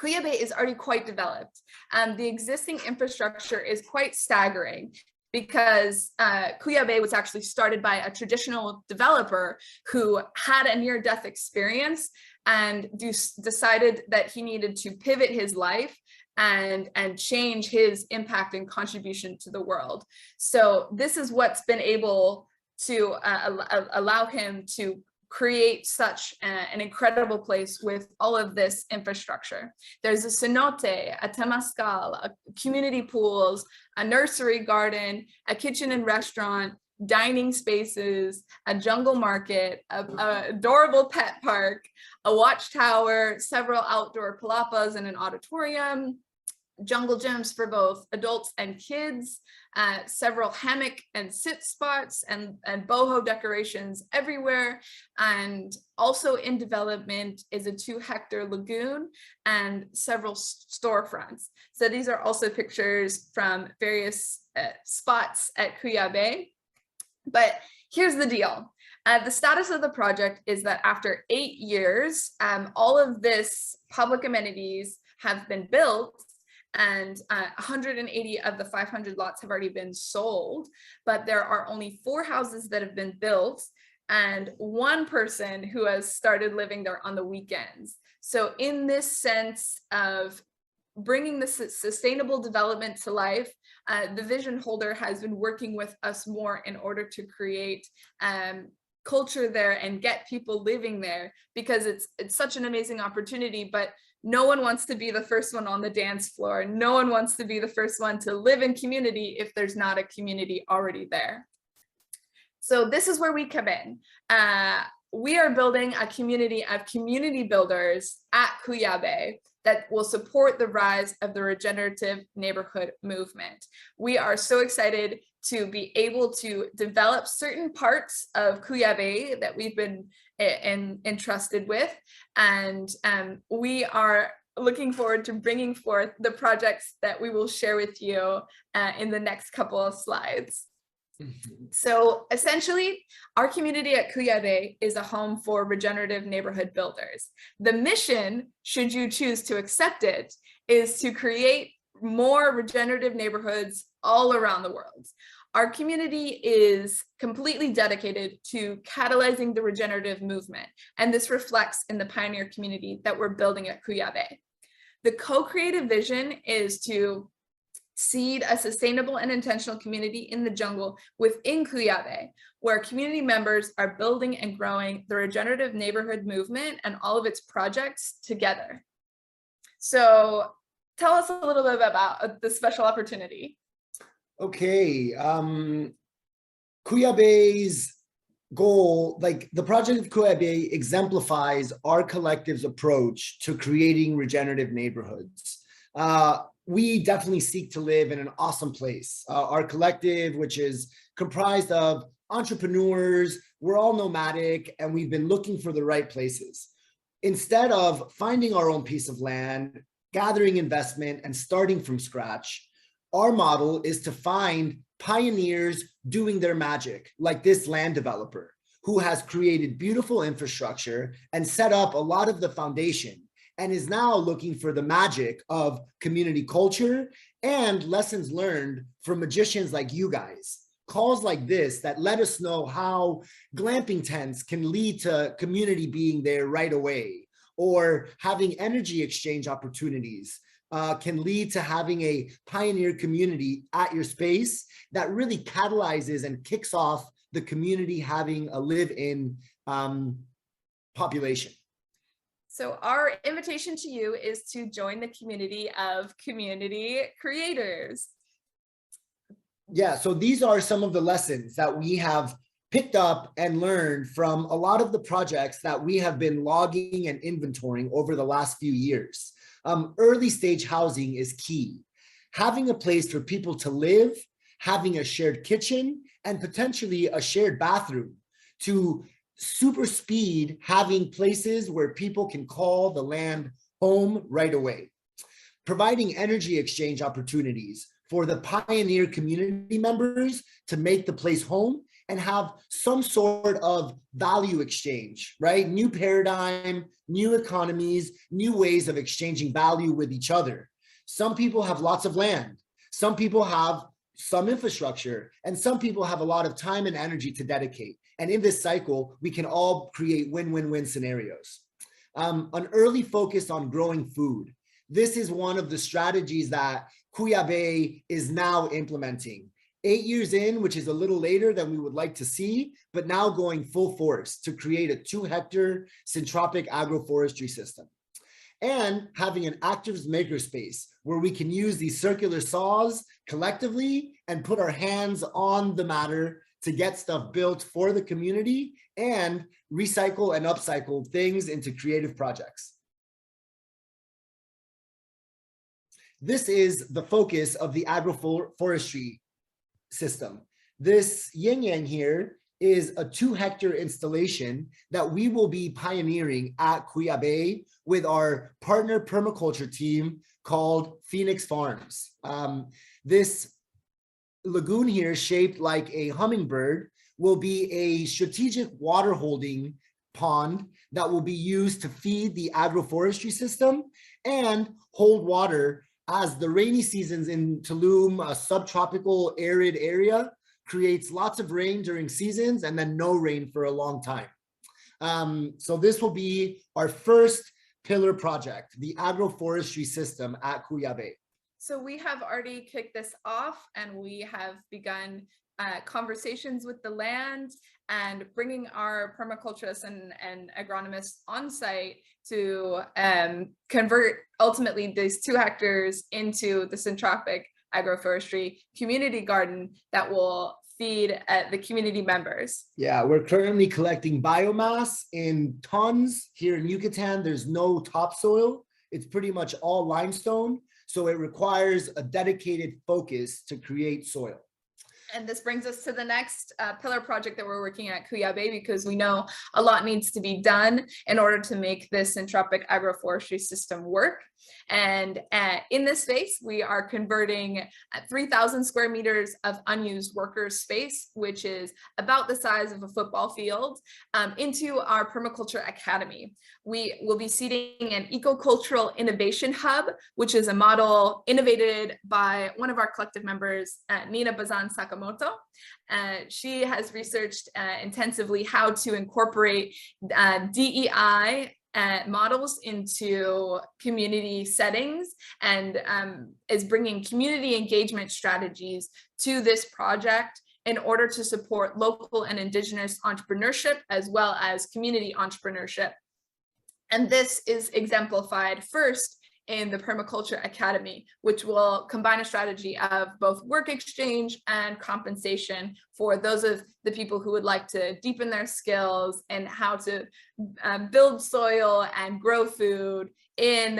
Kuyabeh is already quite developed. The existing infrastructure is quite staggering because Kuyabeh was actually started by a traditional developer who had a near-death experience and decided that he needed to pivot his life and change his impact and contribution to the world. So this is what's been able to allow him to create such an incredible place with all of this infrastructure. There's a cenote, a temazcal, a community pools, a nursery garden, a kitchen and restaurant, dining spaces, a jungle market, a adorable pet park, a watchtower, several outdoor palapas and an auditorium, jungle gyms for both adults and kids, several hammock and sit spots and boho decorations everywhere. And also in development is a 2-hectare lagoon and several storefronts. So these are also pictures from various spots at Kuyabeh. But here's the deal. The status of the project is that after 8 years, all of this public amenities have been built, and 180 of the 500 lots have already been sold, but there are only 4 houses that have been built and 1 person who has started living there on the weekends. So in this sense of bringing the sustainable development to life, the vision holder has been working with us more in order to create culture there and get people living there, because it's such an amazing opportunity, but no one wants to be the first one on the dance floor. No one wants to be the first one to live in community if there's not a community already there. So this is where we come in. We are building a community of community builders at Kuyabeh that will support the rise of the regenerative neighborhood movement. We are so excited to be able to develop certain parts of Kuyabeh that we've been entrusted with. And we are looking forward to bringing forth the projects that we will share with you in the next couple of slides. So essentially, our community at Kuyabeh is a home for regenerative neighborhood builders. The mission, should you choose to accept it, is to create more regenerative neighborhoods all around the world. Our community is completely dedicated to catalyzing the regenerative movement, and this reflects in the pioneer community that we're building at Kuyabeh. The co-creative vision is to seed a sustainable and intentional community in the jungle within Kuyabeh, where community members are building and growing the regenerative neighborhood movement and all of its projects together. So tell us a little bit about this special opportunity. Okay, Kuyabeh's goal, like the project of Kuyabeh exemplifies our collective's approach to creating regenerative neighborhoods. We definitely seek to live in an awesome place. Our collective, which is comprised of entrepreneurs, we're all nomadic, and we've been looking for the right places. Instead of finding our own piece of land, gathering investment, and starting from scratch, our model is to find pioneers doing their magic, like this land developer who has created beautiful infrastructure and set up a lot of the foundation, and is now looking for the magic of community culture and lessons learned from magicians like you guys. Calls like this that let us know how glamping tents can lead to community being there right away, or having energy exchange opportunities can lead to having a pioneer community at your space that really catalyzes and kicks off the community having a live-in population. So our invitation to you is to join the community of community creators. Yeah, so these are some of the lessons that we have picked up and learned from a lot of the projects that we have been logging and inventorying over the last few years. Early stage housing is key. Having a place for people to live, having a shared kitchen, and potentially a shared bathroom to super speed having places where people can call the land home right away. Providing energy exchange opportunities for the pioneer community members to make the place home and have some sort of value exchange, right? New paradigm, new economies, new ways of exchanging value with each other. Some people have lots of land. Some people have some infrastructure, and some people have a lot of time and energy to dedicate. And in this cycle, we can all create win-win-win scenarios. An early focus on growing food. This is one of the strategies that Kuyabeh is now implementing. 8 years in, which is a little later than we would like to see, but now going full force to create a 2-hectare syntropic agroforestry system. And having an active makerspace where we can use these circular saws collectively and put our hands on the matter to get stuff built for the community and recycle and upcycle things into creative projects. This is the focus of the agroforestry system. This yin yang here is a 2-hectare installation that we will be pioneering at Kuyabeh with our partner permaculture team called Phoenix Farms. This lagoon here, shaped like a hummingbird, will be a strategic water holding pond that will be used to feed the agroforestry system and hold water as the rainy seasons in Tulum, a subtropical arid area, creates lots of rain during seasons and then no rain for a long time. So this will be our first pillar project, the agroforestry system at Kuyabeh. So we have already kicked this off, and we have begun conversations with the land and bringing our permaculturists and agronomists on site to convert ultimately these 2 hectares into the syntropic agroforestry community garden that will feed the community members. Yeah, we're currently collecting biomass in tons. Here in Yucatan, there's no topsoil. It's pretty much all limestone. So it requires a dedicated focus to create soil. And this brings us to the next pillar project that we're working at Kuyabeh, because we know a lot needs to be done in order to make this entropic agroforestry system work. And in this space, we are converting 3,000 square meters of unused workers space, which is about the size of a football field, into our permaculture academy. We will be seeding an ecocultural innovation hub, which is a model innovated by one of our collective members, Nina Bazan Sakamoto. She has researched intensively how to incorporate DEI models into community settings, and is bringing community engagement strategies to this project in order to support local and indigenous entrepreneurship as well as community entrepreneurship. And this is exemplified first in the Permaculture Academy, which will combine a strategy of both work exchange and compensation for those of the people who would like to deepen their skills and how to build soil and grow food in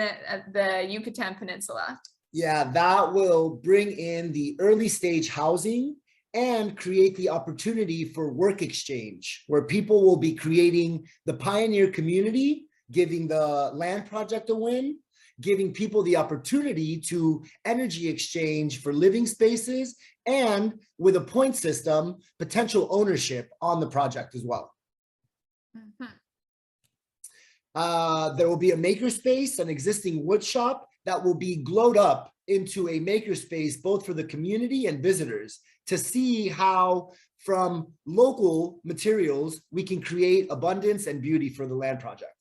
the Yucatan Peninsula. Yeah, that will bring in the early stage housing and create the opportunity for work exchange, where people will be creating the pioneer community, giving the land project a win, giving people the opportunity to energy exchange for living spaces, and with a point system, potential ownership on the project as well. There will be a makerspace, an existing wood shop that will be glowed up into a makerspace, both for the community and visitors, to see how from local materials we can create abundance and beauty for the land project.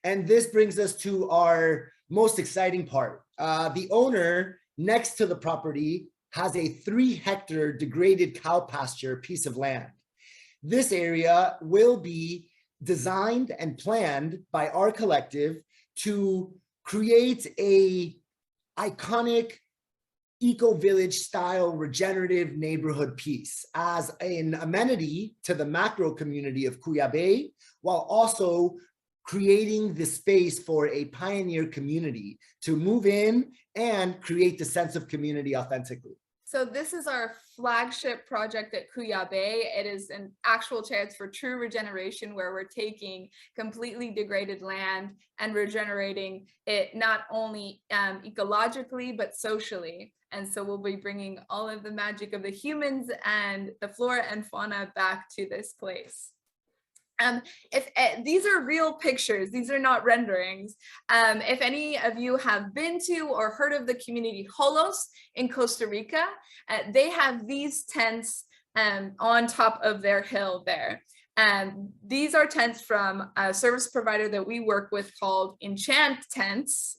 And this brings us to our most exciting part. The owner next to the property has a 3-hectare degraded cow pasture piece of land. This area will be designed and planned by our collective to create a iconic eco-village style regenerative neighborhood piece as an amenity to the macro community of Kuyabeh, while also creating the space for a pioneer community to move in and create the sense of community authentically. So this is our flagship project at Kuyabeh. It is an actual chance for true regeneration, where we're taking completely degraded land and regenerating it not only ecologically, but socially. And so we'll be bringing all of the magic of the humans and the flora and fauna back to this place. These are real pictures, these are not renderings. If any of you have been to or heard of the community Holos in Costa Rica, they have these tents on top of their hill there. These are tents from a service provider that we work with called Enchant Tents,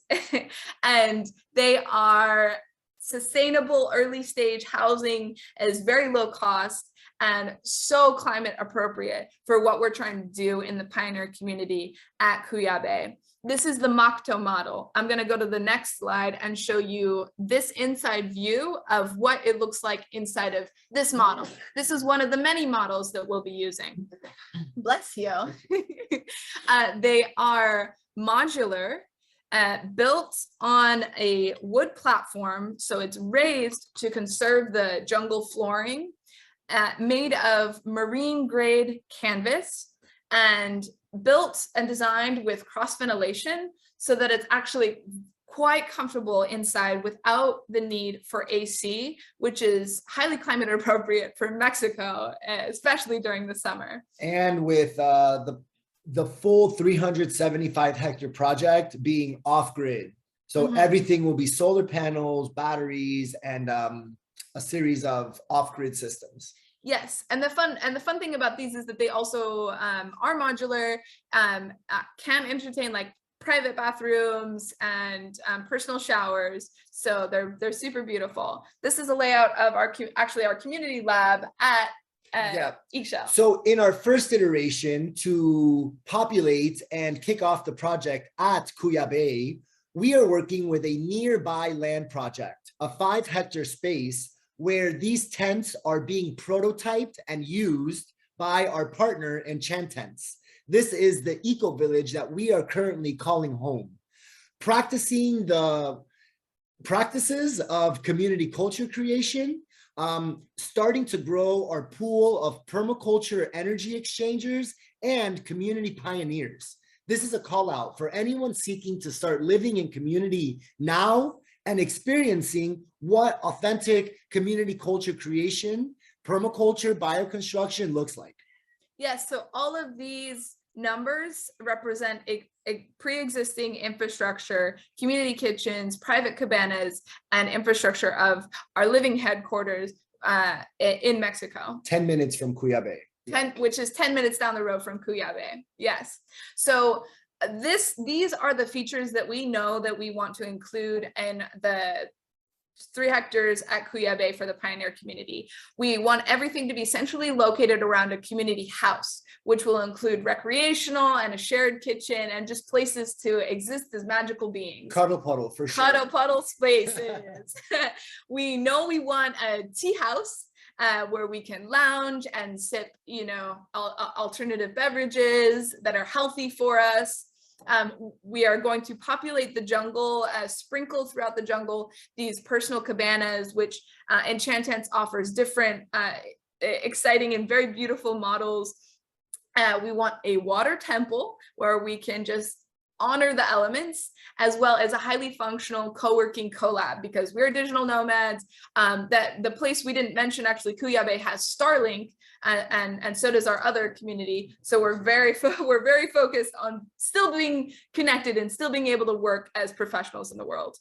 and they are sustainable early stage housing, is very low cost and so climate appropriate for what we're trying to do in the pioneer community at Kuyabeh. This is the Makto model. I'm going to go to the next slide and show you this inside view of what it looks like inside of this model. This is one of the many models that we'll be using. Bless you. They are modular, built on a wood platform, so it's raised to conserve the jungle flooring, made of marine grade canvas, and built and designed with cross ventilation so that it's actually quite comfortable inside without the need for AC, which is highly climate appropriate for Mexico, especially during the summer. And with the full 375 hectare project being off grid. So everything will be solar panels, batteries, and a series of off-grid systems. Yes, and the fun thing about these is that they also are modular, can entertain like private bathrooms and personal showers. So they're super beautiful. This is a layout of our community lab at Ixchel. So in our first iteration to populate and kick off the project at Kuyabeh, we are working with a nearby land project, a 5-hectare space where these tents are being prototyped and used by our partner Enchant Tents. This is the eco-village that we are currently calling home. Practicing the practices of community culture creation, starting to grow our pool of permaculture energy exchangers and community pioneers. This is a call out for anyone seeking to start living in community now and experiencing what authentic community culture creation, permaculture, bioconstruction looks like. Yes, so all of these numbers represent a pre-existing infrastructure, community kitchens, private cabanas, and infrastructure of our living headquarters in Mexico. 10 minutes from Kuyabeh. Which is 10 minutes down the road from Kuyabeh. Yes. So these are the features that we know that we want to include in the 3 hectares at Kuyabeh for the pioneer community. We want everything to be centrally located around a community house, which will include recreational and a shared kitchen and just places to exist as magical beings. Cuddle puddle for sure. Cuddle puddle spaces. We know we want a tea house where we can lounge and sip, alternative beverages that are healthy for us. We are going to populate the jungle, sprinkle throughout the jungle these personal cabanas, which Enchantance offers different exciting and very beautiful models. We want a water temple where we can just honor the elements, as well as a highly functional co-working collab, because we're digital nomads. That the place we didn't mention, actually, Kuyabeh has Starlink, and so does our other community. So we're very focused on still being connected and still being able to work as professionals in the world.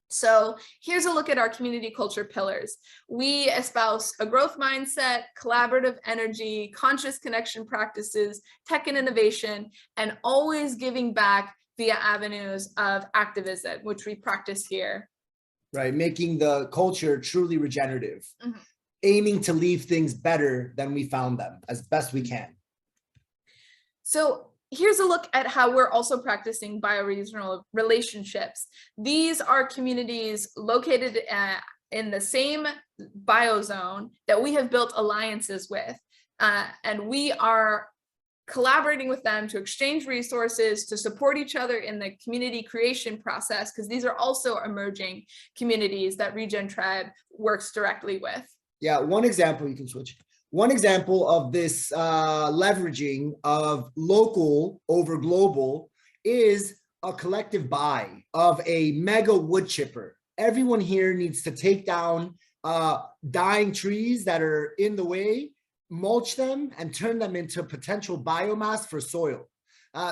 So here's a look at our community culture pillars. We espouse a growth mindset, collaborative energy, conscious connection practices, tech and innovation, and always giving back via avenues of activism, which we practice here. Right, making the culture truly regenerative, Mm-hmm. aiming to leave things better than we found them as best we can. So here's a look at how we're also practicing bioregional relationships. These are communities located in the same biozone that we have built alliances with, and we are collaborating with them to exchange resources, to support each other in the community creation process, because these are also emerging communities that Regen Tribe works directly with. Yeah, one example, you can switch. One example of this leveraging of local over global is a collective buy of a mega wood chipper. Everyone here needs to take down dying trees that are in the way, mulch them, and turn them into potential biomass for soil.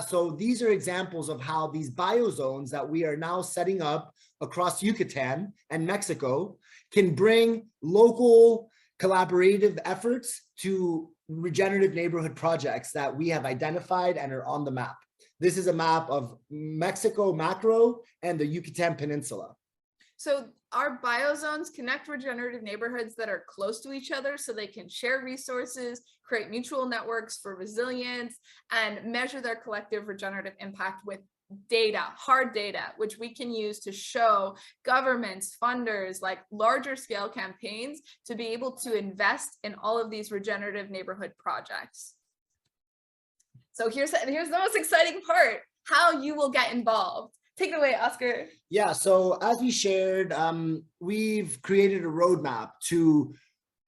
So these are examples of how these biozones that we are now setting up across Yucatan and Mexico can bring local collaborative efforts to regenerative neighborhood projects that we have identified and are on the map. This is a map of Mexico macro and the Yucatan Peninsula. So our biozones connect regenerative neighborhoods that are close to each other so they can share resources, create mutual networks for resilience, and measure their collective regenerative impact with data, hard data, which we can use to show governments, funders, like larger scale campaigns to be able to invest in all of these regenerative neighborhood projects. So here's the most exciting part, how you will get involved. Take it away, Oscar. Yeah, so as we shared, we've created a roadmap to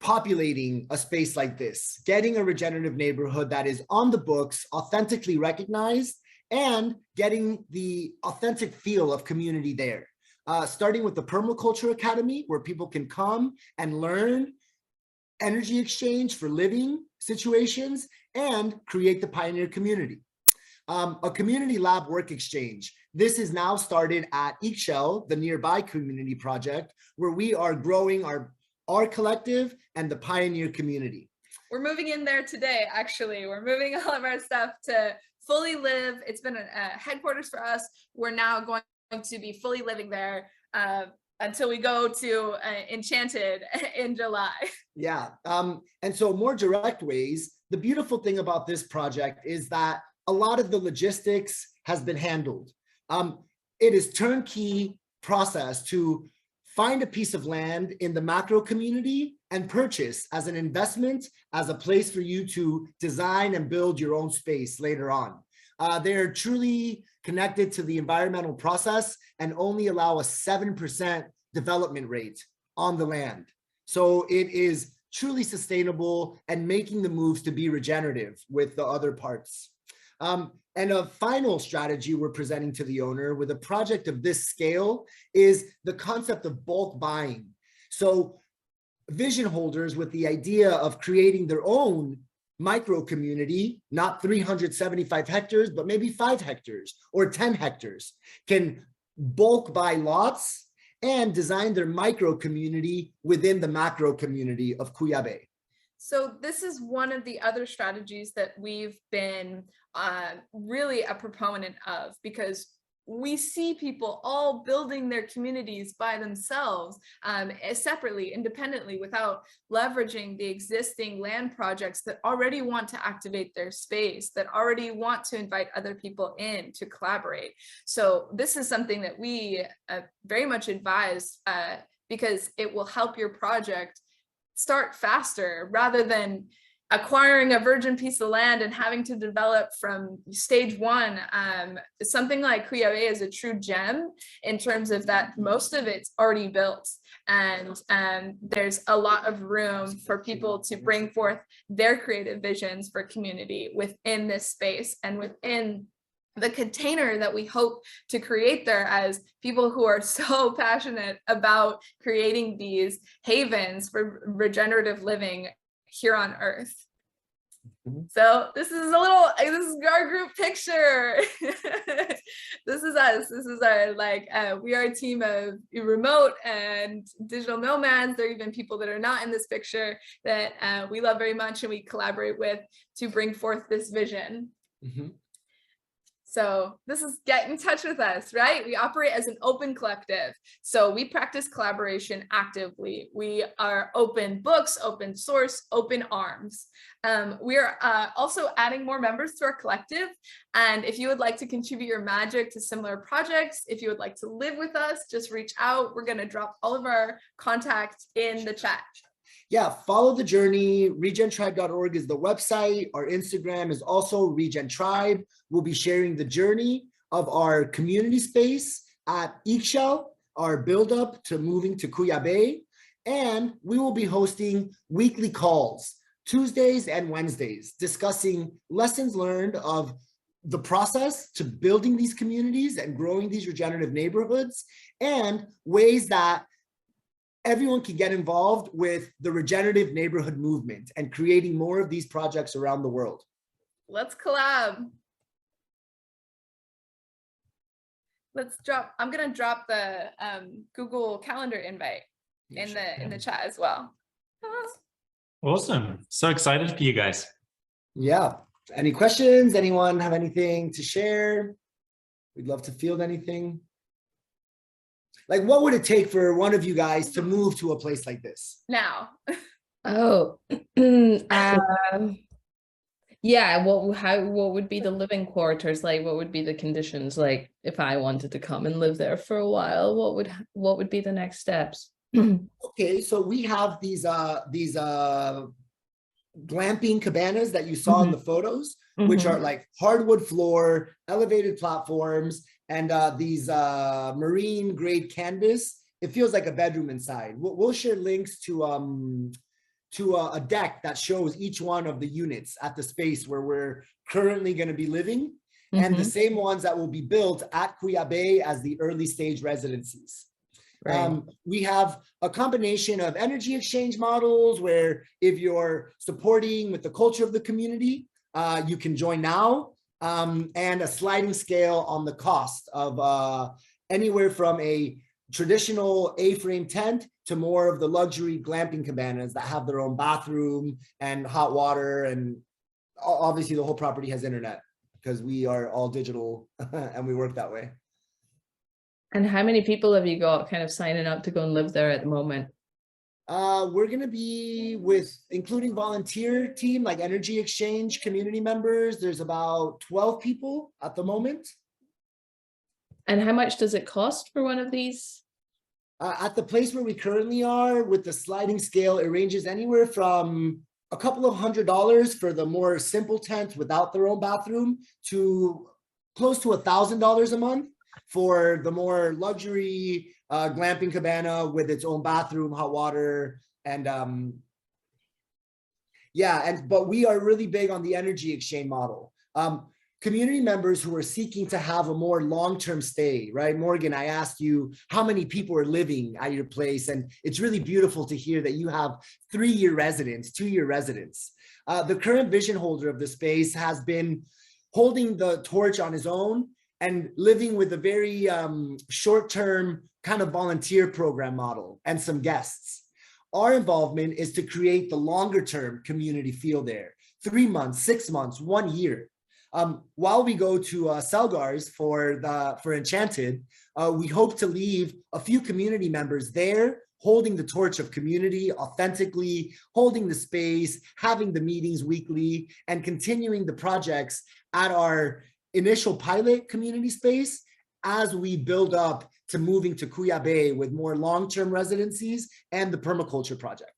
populating a space like this, getting a regenerative neighborhood that is on the books, authentically recognized, and getting the authentic feel of community there. Starting with the Permaculture Academy, where people can come and learn energy exchange for living situations and create the pioneer community. A community lab work exchange. This is now started at Ecovilla, the nearby community project, where we are growing our collective and the pioneer community. We're moving in there today, actually. We're moving all of our stuff to fully live. It's been a headquarters for us. We're now going to be fully living there until we go to Enchanted in July. Yeah, and so more direct ways, the beautiful thing about this project is that a lot of the logistics has been handled. It is turnkey process to find a piece of land in the macro community and purchase as an investment, as a place for you to design and build your own space later on. They're truly connected to the environmental process and only allow a 7% development rate on the land. So it is truly sustainable and making the moves to be regenerative with the other parts. And a final strategy we're presenting to the owner with a project of this scale is the concept of bulk buying. So vision holders with the idea of creating their own micro community, not 375 hectares, but maybe 5 hectares or 10 hectares, can bulk buy lots and design their micro community within the macro community of Kuyabeh. So this is one of the other strategies that we've been really a proponent of, because we see people all building their communities by themselves, separately, independently, without leveraging the existing land projects that already want to activate their space, that already want to invite other people in to collaborate. So this is something that we very much advise, because it will help your project start faster rather than acquiring a virgin piece of land and having to develop from stage one. Something like Kuyabeh is a true gem in terms of that most of it's already built, and there's a lot of room for people to bring forth their creative visions for community within this space and within the container that we hope to create there as people who are so passionate about creating these havens for regenerative living here on Earth. So this is our group picture. This is us. This is our, we are a team of remote and digital nomads. There are even people that are not in this picture that we love very much and we collaborate with to bring forth this vision. Mm-hmm. So this is get in touch with us, right? We operate as an open collective. So we practice collaboration actively. We are open books, open source, open arms. We are also adding more members to our collective. And if you would like to contribute your magic to similar projects, if you would like to live with us, just reach out. We're going to drop all of our contact in the chat. Yeah, follow the journey. regentribe.org is the website. Our Instagram is also regentribe. We'll be sharing the journey of our community space at Ixchel, our build up to moving to Kuyabeh. And we will be hosting weekly calls, Tuesdays and Wednesdays, discussing lessons learned of the process to building these communities and growing these regenerative neighborhoods, and ways that everyone can get involved with the regenerative neighborhood movement and creating more of these projects around the world. Let's collab. I'm gonna drop the Google Calendar invite in the chat as well. Awesome. So excited for you guys. Yeah. Any questions? Anyone have anything to share? We'd love to field anything. Like, what would it take for one of you guys to move to a place like this? Now. Oh, yeah. What would be the living quarters? Like, what would be the conditions? Like, if I wanted to come and live there for a while, what would be the next steps? Okay, so we have these glamping cabanas that you saw in the photos, which are like hardwood floor, elevated platforms, and these marine grade canvas. It feels like a bedroom inside. We'll share links to a deck that shows each one of the units at the space where we're currently going to be living, and the same ones that will be built at Kuyabeh as the early stage residencies. Right. We have a combination of energy exchange models where if you're supporting with the culture of the community, you can join now, and a sliding scale on the cost of anywhere from a traditional A-frame tent to more of the luxury glamping cabanas that have their own bathroom and hot water. And obviously the whole property has internet because we are all digital and we work that way. And how many people have you got kind of signing up to go and live there at the moment? We're going to be with, including volunteer team, like energy exchange community members. There's about 12 people at the moment. And how much does it cost for one of these? At the place where we currently are with the sliding scale, it ranges anywhere from a couple of $100 for the more simple tent without their own bathroom to close to $1,000 a month for the more luxury glamping cabana with its own bathroom, hot water, And yeah, but we are really big on the energy exchange model. Community members who are seeking to have a more long-term stay, right? Morgan, I asked you how many people are living at your place, and it's really beautiful to hear that you have 3-year residents, 2-year residents. The current vision holder of the space has been holding the torch on his own and living with a very short-term kind of volunteer program model and some guests. Our involvement is to create the longer-term community feel there, 3 months, 6 months, 1 year. While we go to Selgars for Enchanted, we hope to leave a few community members there, holding the torch of community authentically, holding the space, having the meetings weekly, and continuing the projects at our initial pilot community space as we build up to moving to Kuyabeh with more long-term residencies and the permaculture project.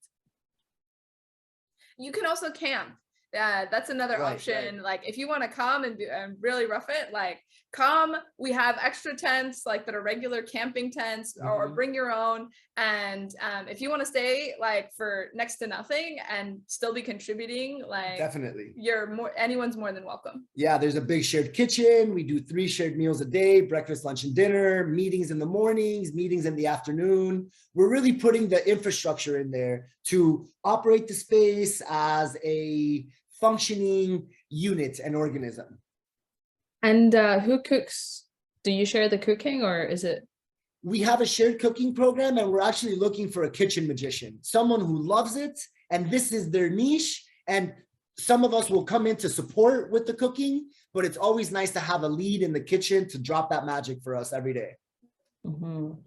You can also camp. That's another option. Right. Like if you want to come and really rough it, like come, we have extra tents like that are regular camping tents, or bring your own. And if you want to stay like for next to nothing and still be contributing, like definitely, anyone's more than welcome. Yeah, there's a big shared kitchen. We do 3 shared meals a day: breakfast, lunch, and dinner, meetings in the mornings, meetings in the afternoon. We're really putting the infrastructure in there to operate the space as a functioning unit and organism. And who cooks? Do you share the cooking, or is it? We have a shared cooking program, and we're actually looking for a kitchen magician, someone who loves it, and this is their niche. And some of us will come in to support with the cooking, but it's always nice to have a lead in the kitchen to drop that magic for us every day.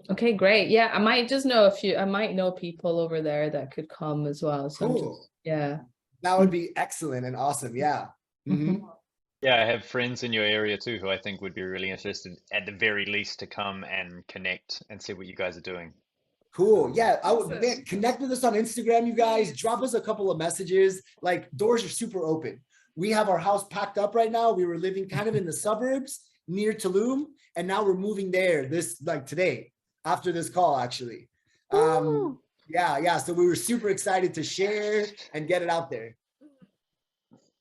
Okay, great. Yeah, I might just know I might know people over there that could come as well. So cool. Yeah. That would be excellent and awesome. Yeah. Yeah, I have friends in your area too who I think would be really interested, at the very least, to come and connect and see what you guys are doing. Cool. Yeah, I would connect with us on Instagram, you guys. Drop us a couple of messages. Like, doors are super open. We have our house packed up right now. We were living kind of in the suburbs near Tulum, and now we're moving there today after this call, actually. Yeah. So we were super excited to share and get it out there.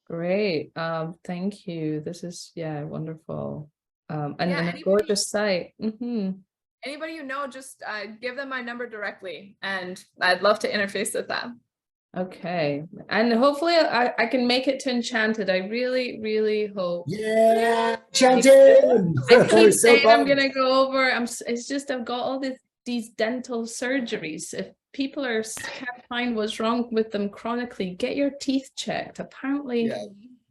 Great. Thank you. This is wonderful. And a gorgeous site. Anybody you know, just give them my number directly, and I'd love to interface with them. Okay, and hopefully I can make it to Enchanted. I really, really hope. Yeah, Enchanted. I keep saying I'm gonna go over. It's just I've got all these dental surgeries. If people can't find what's wrong with them chronically, get your teeth checked. Apparently,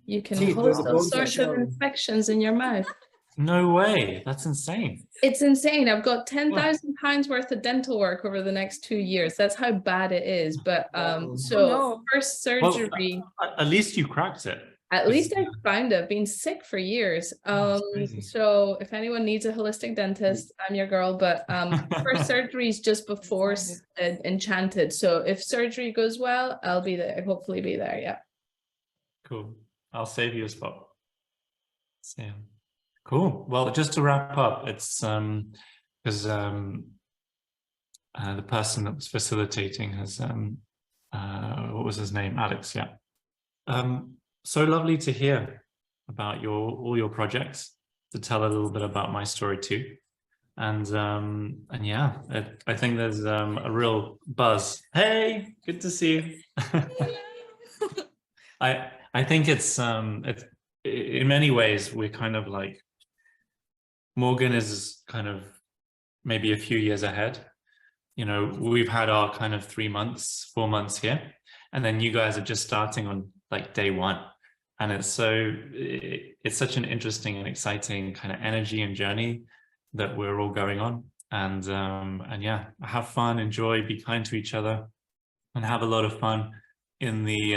you can host all sorts of infections in your mouth. No way. That's insane. It's insane. I've got £10,000 worth of dental work over the next 2 years. That's how bad it is. But first surgery. Well, at least you cracked it. At least I found it. I've been sick for years. So if anyone needs a holistic dentist, I'm your girl. But first surgery is just before Enchanted. So if surgery goes well, I'll be there. Hopefully be there. Yeah. Cool. I'll save you a spot. Sam. Cool. Well, just to wrap up, it's because the person that was facilitating has what was his name? Alex. Yeah. So lovely to hear about all your projects, to tell a little bit about my story too. And yeah, I think there's a real buzz. Hey, good to see you. I think it's in many ways we're kind of like, Morgan is kind of maybe a few years ahead. You know, we've had our kind of 4 months here, and then you guys are just starting on like day one. And it's such an interesting and exciting kind of energy and journey that we're all going on. And yeah, have fun, enjoy, be kind to each other, and have a lot of fun in the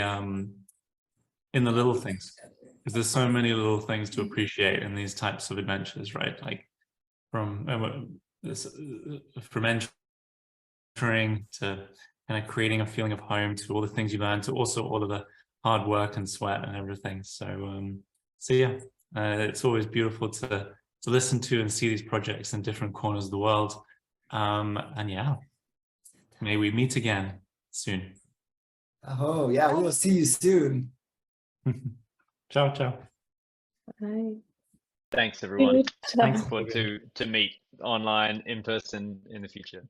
little things. Because there's so many little things to appreciate in these types of adventures, right? Like from entering to kind of creating a feeling of home, to all the things you learn, to also all of the hard work and sweat and everything. So yeah, it's always beautiful to listen to and see these projects in different corners of the world. And yeah, may we meet again soon. Oh, yeah, we'll see you soon. Ciao, ciao. Bye. Thanks everyone. Thanks. Look forward to meet online, in person in the future.